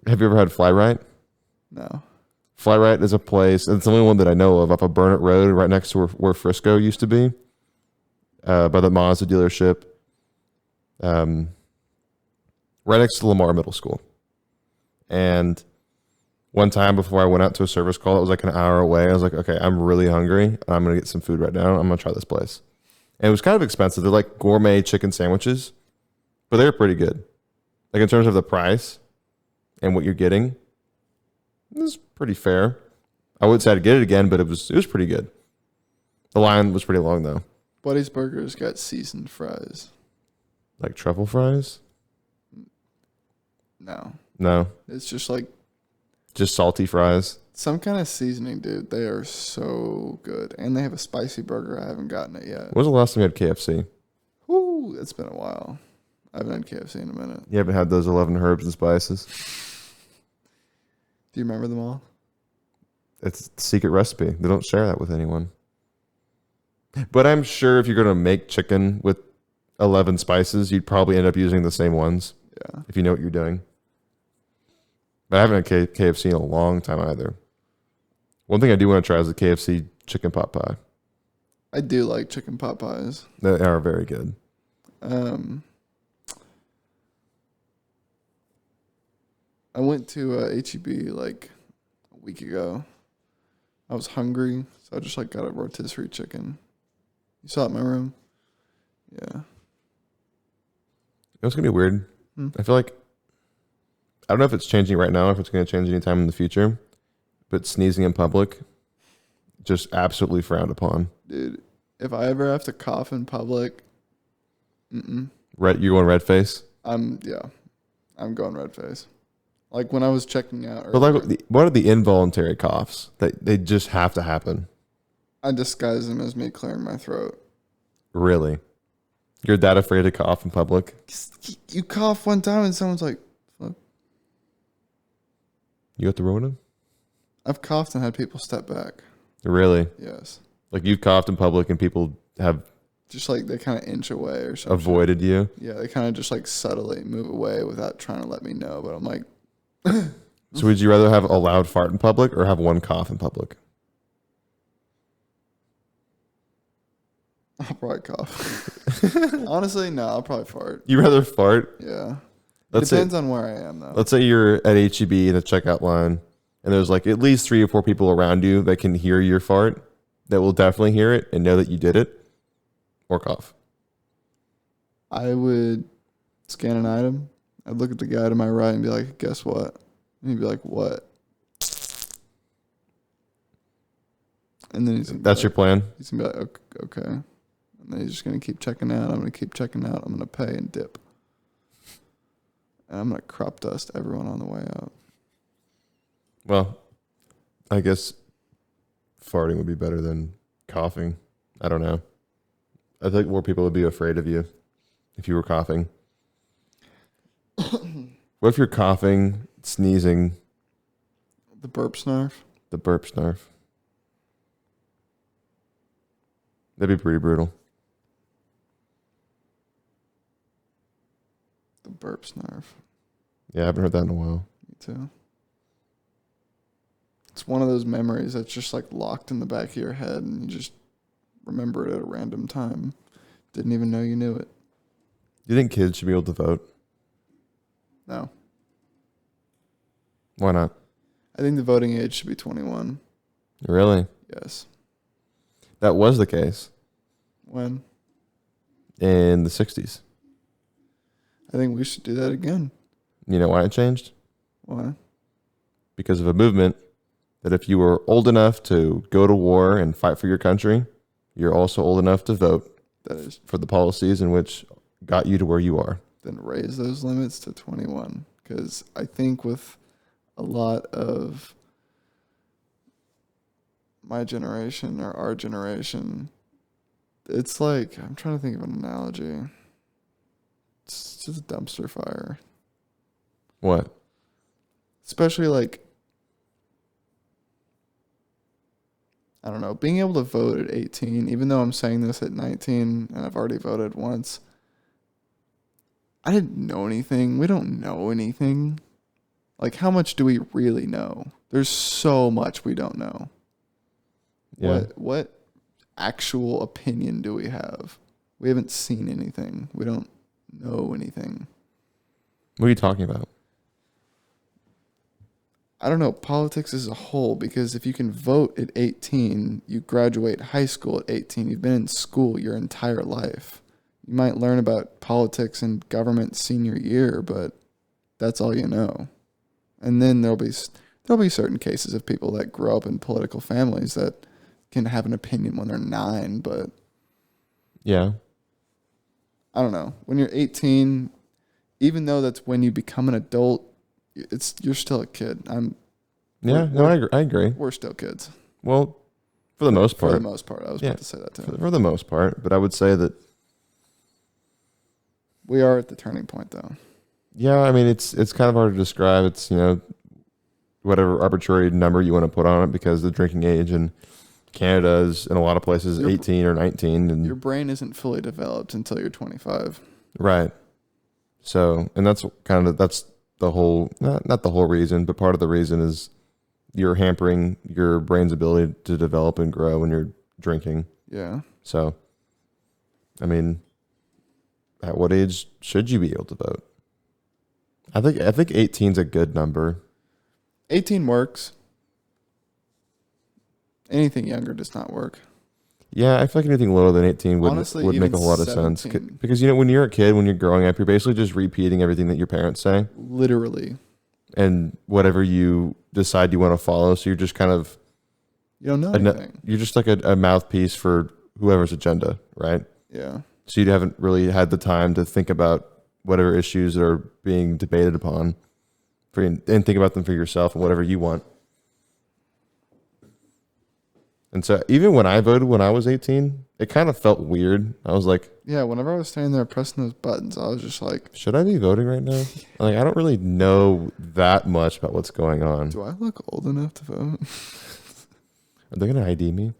Have you ever had Fly Right? No. Fly Right is a place. It's the only one that I know of off of Burnett Road, right next to where Frisco used to be. By the Mazda dealership, right next to Lamar Middle School. And one time before I went out to a service call, it was like an hour away. I was like, okay, I'm really hungry. And I'm going to get some food right now. I'm going to try this place. And it was kind of expensive. They're like gourmet chicken sandwiches, but they're pretty good. Like in terms of the price and what you're getting, it was pretty fair. I would say I'd get it again, but it was pretty good. The line was pretty long though. Buddy's Burgers got seasoned fries. Like truffle fries? No. No. It's just like just salty fries. Some kind of seasoning, dude. They are so good. And they have a spicy burger. I haven't gotten it yet. When was the last time you had KFC? Ooh, it's been a while. I haven't had KFC in a minute. You haven't had those 11 herbs and spices? Do you remember them all? It's a secret recipe. They don't share that with anyone. But I'm sure if you're going to make chicken with 11 spices, you'd probably end up using the same ones. Yeah. If you know what you're doing. But I haven't had KFC in a long time either. One thing I do want to try is the KFC chicken pot pie. I do like chicken pot pies. They are very good. I went to H-E-B like a week ago. I was hungry, so I just like got a rotisserie chicken. You saw it in my room? Yeah. You know what's going to be weird? I feel like, I don't know if it's changing right now, if it's going to change anytime in the future, but sneezing in public, just absolutely frowned upon. Dude, if I ever have to cough in public, Red, you going red face? I'm I'm going red face. Like when I was checking out. But like, what are the involuntary coughs that they just have to happen? I disguise them as me clearing my throat. Really? You're that afraid to cough in public? You cough one time and someone's like, "Fuck." You got the Rona? I've coughed and had people step back. Really? Yes. Like you've coughed in public and people have just like they kind of inch away or something. Avoided you? Yeah, they kind of just like subtly move away without trying to let me know. But I'm like, so would you rather have a loud fart in public or have one cough in public? I'll probably cough. Honestly, no, I'll probably fart. You rather fart? Yeah. Let's Depends on where I am, though. Let's say you're at H-E-B in the checkout line, and there's like at least 3 or 4 people around you that can hear your fart, that will definitely hear it and know that you did it, or cough. I would scan an item. I'd look at the guy to my right and be like, guess what? And he'd be like, what? And then That's your plan? He's going to be like, okay. And then he's just going to keep checking out. I'm going to keep checking out. I'm going to pay and dip. And I'm going to crop dust everyone on the way out. Well, I guess farting would be better than coughing. I don't know. I think more people would be afraid of you if you were coughing. What if you're coughing, sneezing? The burp snarf? The burp snarf. That'd be pretty brutal. The burp snarf. Yeah, I haven't heard that in a while. Me too. It's one of those memories that's just like locked in the back of your head and you just remember it at a random time. Didn't even know you knew it. Do you think kids should be able to vote? No. Why not? I think the voting age should be 21. Really? Yes. That was the case. When? In the 60s. I think we should do that again. You know why it changed? Why? Because of a movement that if you were old enough to go to war and fight for your country, you're also old enough to vote. That is. For the policies in which got you to where you are. Then raise those limits to 21. Because I think with a lot of my generation or our generation, it's like, I'm trying to think of an analogy. It's just a dumpster fire. What? Especially like, I don't know, being able to vote at 18, even though I'm saying this at 19 and I've already voted once, I didn't know anything. We don't know anything. Like, how much do we really know? There's so much we don't know. Yeah. What actual opinion do we have? We haven't seen anything. We don't know anything. What are you talking about? I don't know, politics as a whole, because if you can vote at 18, you graduate high school at 18, you've been in school your entire life. You might learn about politics and government senior year, but that's all you know. And then there'll be certain cases of people that grow up in political families that can have an opinion when they're 9, but yeah, I don't know. When you're 18, even though that's when you become an adult, you're still a kid. I agree. We're still kids. Well, for the most part. For the most part. I was about to say that too. For the most part, but I would say that we are at the turning point though. Yeah, I mean it's kind of hard to describe. It's, whatever arbitrary number you want to put on it, because the drinking age in Canada is in a lot of places 18 or 19, and your brain isn't fully developed until you're 25. Right. So, and that's the whole, not the whole reason, but part of the reason is you're hampering your brain's ability to develop and grow when you're drinking. Yeah. So, I mean, at what age should you be able to vote? I think 18 is a good number. 18 works. Anything younger does not work. Yeah, I feel like anything lower than 18 would make a whole lot of 17. sense. Because, when you're a kid, when you're growing up, you're basically just repeating everything that your parents say. Literally. And whatever you decide you want to follow. So you're just kind of... You don't know anything. You're just like a mouthpiece for whoever's agenda, right? Yeah. So you haven't really had the time to think about whatever issues are being debated upon, and think about them for yourself and whatever you want. And so even when I voted when I was 18, it kind of felt weird. I was like, Yeah, whenever I was standing there pressing those buttons, I was just like, should I be voting right now? Like, I don't really know that much about what's going on. do I look old enough to vote? Are they going to ID me?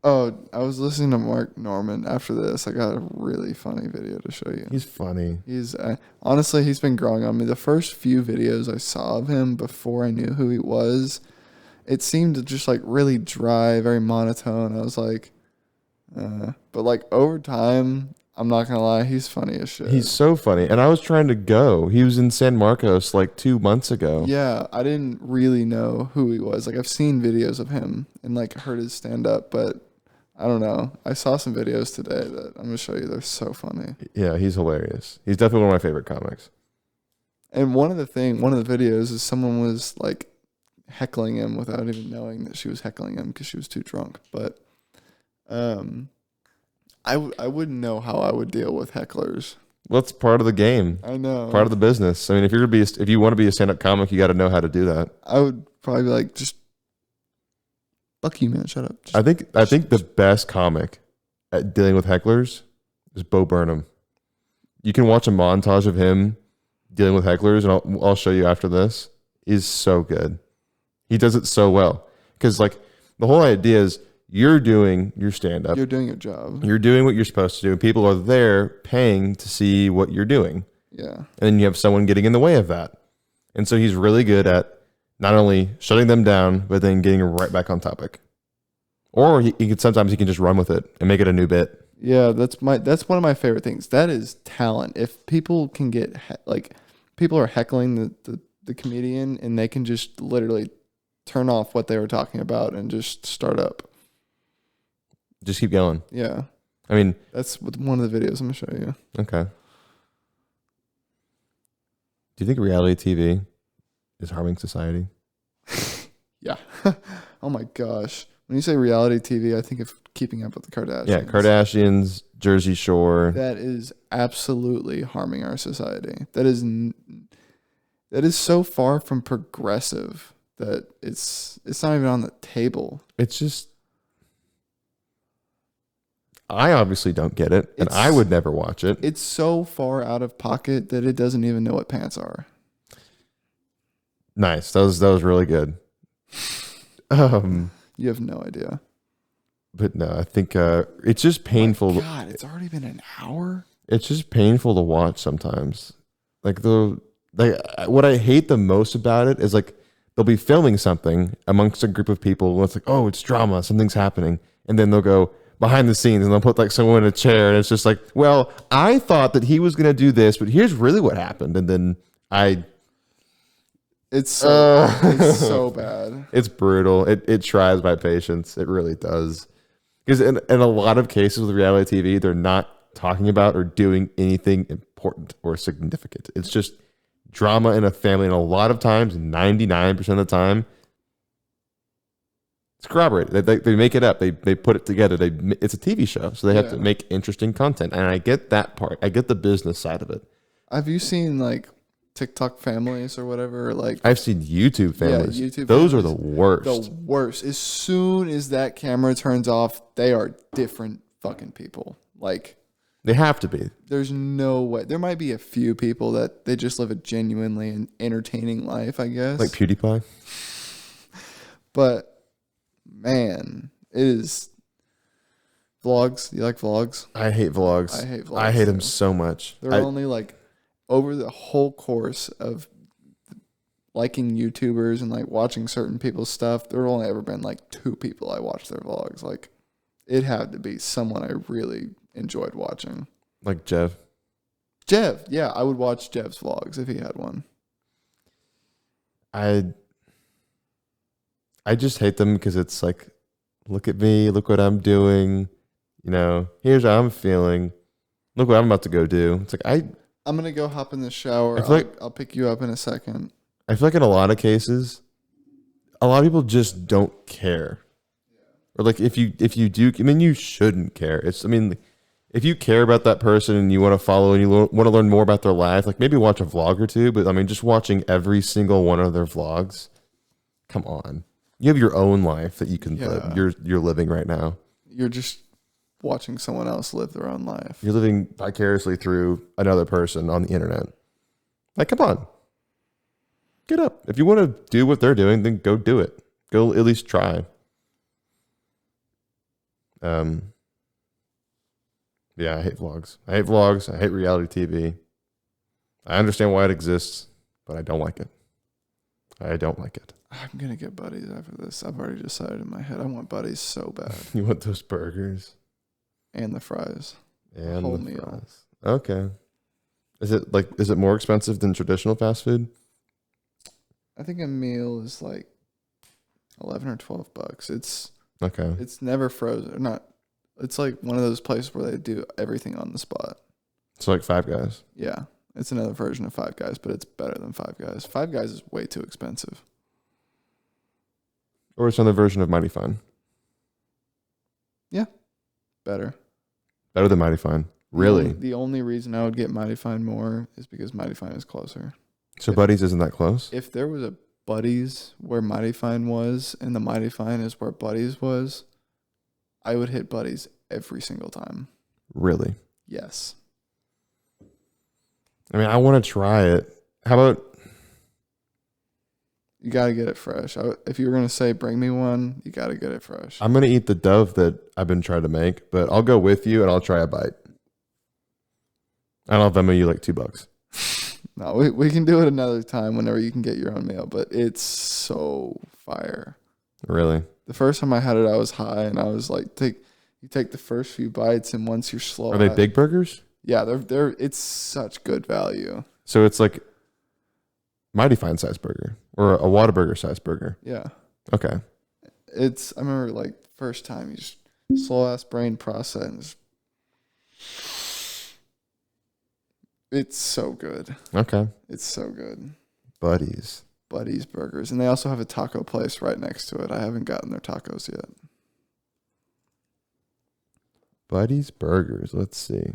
Oh, I was listening to Mark Norman after this. I got a really funny video to show you. He's funny. He's honestly, he's been growing on me. The first few videos I saw of him before I knew who he was, it seemed to just like really dry, very monotone. I was like, but like over time, I'm not gonna lie, he's funny as shit. He's so funny. And I was trying to go. He was in San Marcos like 2 months ago. Yeah, I didn't really know who he was. Like I've seen videos of him and like heard his stand up, but I don't know. I saw some videos today that I'm gonna show you. They're so funny. Yeah, he's hilarious. He's definitely one of my favorite comics. And one of the videos is someone was like heckling him without even knowing that she was heckling him because she was too drunk. But I wouldn't know how I would deal with hecklers. Well, it's part of the game. I know. Part of the business. I mean, if you want to be a stand-up comic, you got to know how to do that. I would probably be like, just fuck you, man. Shut up. I think the best comic at dealing with hecklers is Bo Burnham. You can watch a montage of him dealing with hecklers, and I'll show you after this. He's so good. He does it so well. Because like the whole idea is you're doing your stand-up. You're doing your job. You're doing what you're supposed to do. And people are there paying to see what you're doing. Yeah. And then you have someone getting in the way of that. And so he's really good at not only shutting them down, but then getting right back on topic. Or he can just run with it and make it a new bit. Yeah, that's one of my favorite things. That is talent. If people can get people are heckling the comedian and they can just literally turn off what they were talking about and just start up. Just keep going. Yeah. I mean, that's one of the videos I'm gonna show you. Okay. Do you think reality TV is harming society? Yeah. Oh my gosh. When you say reality TV, I think of Keeping Up with the Kardashians. Yeah, Kardashians, Jersey Shore. That is absolutely harming our society. That is so far from progressive that it's not even on the table. It's just, I obviously don't get it, and I would never watch it. It's so far out of pocket that it doesn't even know what pants are. Nice. That was really good. You have no idea. But no, I think it's just painful. Oh my God, it's already been an hour? It's just painful to watch sometimes. What I hate the most about it is like they'll be filming something amongst a group of people and it's like, oh, it's drama, something's happening. And then they'll go behind the scenes and they'll put like someone in a chair and it's just like, well, I thought that he was going to do this, but here's really what happened. And then it's so bad. It's brutal. It tries my patience. It really does. Because in a lot of cases with reality TV, they're not talking about or doing anything important or significant. It's just drama in a family. And a lot of times, 99% of the time, it's corroborated. They make it up. They put it together. It's a TV show, so they have to make interesting content. And I get that part. I get the business side of it. Have you seen like TikTok families or whatever? Like I've seen YouTube families. Yeah, YouTube Those families, are the worst. The worst. As soon as that camera turns off, they are different fucking people. Like they have to be. There's no way. There might be a few people that they just live a genuinely and entertaining life, I guess. Like PewDiePie. But man, it is vlogs. You like vlogs? I hate vlogs. I hate vlogs. I hate them so much. They're only like over the whole course of liking YouTubers and like watching certain people's stuff. There have only ever been like 2 people I watched their vlogs. Like it had to be someone I really enjoyed watching. Like Jeff. Yeah, I would watch Jeff's vlogs if he had one. I just hate them because it's like, look at me, look what I'm doing. You know, here's how I'm feeling. Look what I'm about to go do. It's like I'm gonna go hop in the shower. I'll pick you up in a second. I feel like in a lot of cases, a lot of people just don't care. Or like if you do, I mean, you shouldn't care. It's, I mean, if you care about that person and you want to follow and you want to learn more about their life, like maybe watch a vlog or two. But I mean, just watching every single one of their vlogs, come on. You have your own life that you can live. You're living right now. You're just watching someone else live their own life. You're living vicariously through another person on the internet. Like, come on. Get up. If you want to do what they're doing, then go do it. Go at least try. Yeah, I hate vlogs. I hate reality TV. I understand why it exists, but I don't like it. I don't like it. I'm going to get Buddies after this. I've already decided in my head I want Buddies so bad. You want those burgers? And the fries. And whole the meal. fries. Okay. Is it more expensive than traditional fast food? I think a meal is like $11 or $12. It's okay. It's never frozen. Or not. It's like one of those places where they do everything on the spot. It's like Five Guys. Yeah. It's another version of Five Guys, but it's better than Five Guys. Five Guys is way too expensive. Or it's another version of Mighty Fine. Yeah. Better. Better than Mighty Fine. Really? The only reason I would get Mighty Fine more is because Mighty Fine is closer. So Buddies isn't that close? If there was a Buddies where Mighty Fine was and the Mighty Fine is where Buddies was, I would hit Buddies every single time. Really? Yes. I mean, I want to try it. How about... You got to get it fresh. If you were going to say bring me one, you got to get it fresh. I'm going to eat the Dove that I've been trying to make, but I'll go with you and I'll try a bite. I don't know if Venmo you like $2. No, we can do it another time whenever you can get your own meal, but it's so fire. Really? The first time I had it, I was high, and I was like, you take the first few bites, and once you're slow. Are they big burgers? Yeah, they're. It's such good value. So it's like Mighty Fine size burger or a Whataburger size burger. Yeah. Okay. I remember like first time you just slow ass brain process. And it's so good. Okay. It's so good. Buddies Burgers. And they also have a taco place right next to it. I haven't gotten their tacos yet. Buddies Burgers. Let's see.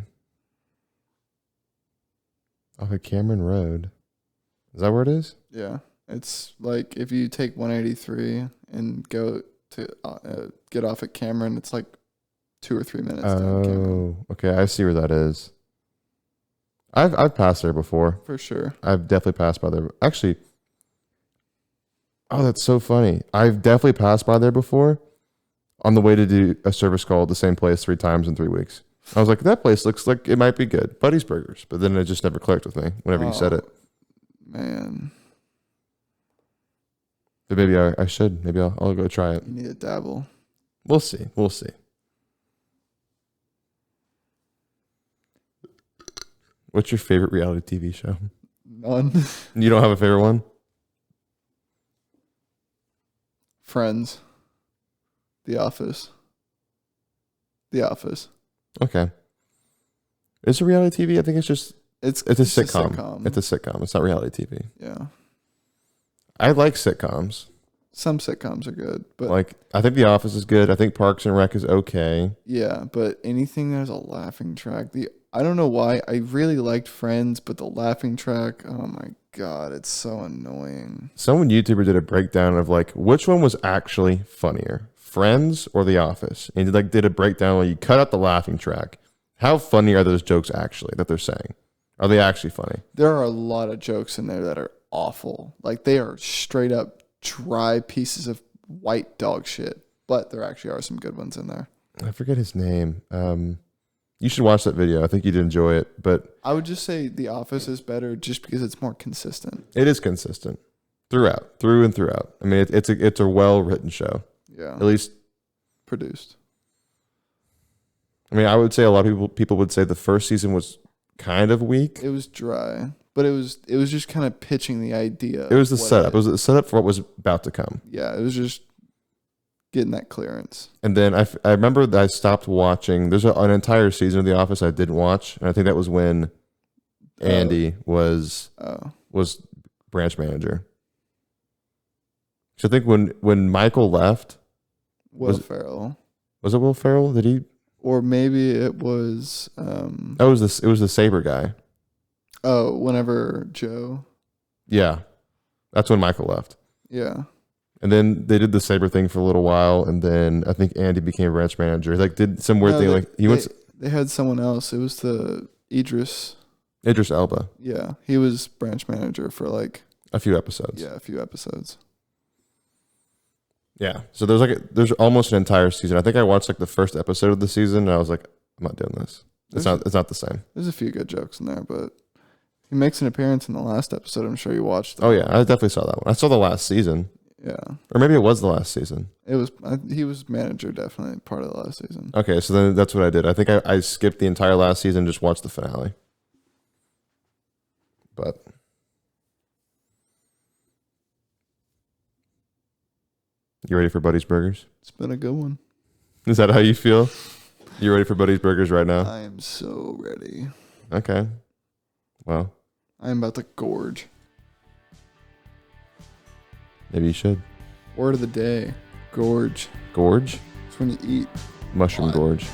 Off of Cameron Road. Is that where it is? Yeah. It's like if you take 183 and go to get off at Cameron, it's like 2 or 3 minutes down Cameron. Oh, okay. I see where that is. I've passed there before. For sure. I've definitely passed by there. Actually, oh, that's so funny. I've definitely passed by there before on the way to do a service call at the same place 3 times in 3 weeks. I was like, that place looks like it might be good. Buddy's Burgers. But then it just never clicked with me whenever you said it. Man. But maybe I should. Maybe I'll go try it. You need to dabble. We'll see. We'll see. What's your favorite reality TV show? None. You don't have a favorite one? Friends. The Office. The Office. Okay. It's a reality TV. I think it's just it's a sitcom. It's a sitcom. It's not reality TV. Yeah. I like sitcoms. Some sitcoms are good, but like I think The Office is good. I think Parks and Rec is okay. Yeah, but anything that has a laughing track, I don't know why I really liked Friends, but the laughing track, oh my god, it's so annoying. Someone YouTuber did a breakdown of like which one was actually funnier, Friends or The Office, and did a breakdown where you cut out the laughing track. How funny are those jokes actually that they're saying? Are they actually funny? There are a lot of jokes in there that are awful. Like they are straight up dry pieces of white dog shit. But there actually are some good ones in there. I forget his name. You should watch that video. I think you'd enjoy it. But I would just say The Office is better just because it's more consistent. It is consistent through and throughout. I mean, it's a well written show. Yeah, at least produced. I mean, I would say a lot of people would say the first season was kind of weak. It was dry, but it was just kind of pitching the idea. It was the setup. It was the setup for what was about to come. Yeah, it was just getting that clearance. And then I remember that I stopped watching. There's an entire season of The Office I didn't watch, and I think that was when Andy was branch manager. So I think when Michael left, Will Ferrell. Was it Will Ferrell? Did he? Or maybe it was. It was the Saber guy. Oh, whenever Joe. Yeah, that's when Michael left. Yeah. And then they did the Saber thing for a little while, and then I think Andy became branch manager. Like, did some weird thing. They had someone else. It was the Idris Elba. Yeah, he was branch manager for like a few episodes. Yeah, a few episodes. Yeah. So there's almost an entire season. I think I watched like the first episode of the season, and I was like, I'm not doing this. It's not the same. There's a few good jokes in there, but he makes an appearance in the last episode. I'm sure you watched. Oh yeah, I definitely saw that one. I saw the last season. Yeah. Or maybe it was the last season. He was manager, definitely part of the last season. Okay, so then that's what I did. I think I skipped the entire last season and just watched the finale. But you ready for Buddy's Burgers? It's been a good one. Is that how you feel? You ready for Buddy's Burgers right now? I am so ready. Okay. Well, I am about to gorge. Maybe you should. Word of the day. Gorge. Gorge? It's when you eat. Mushroom gorge.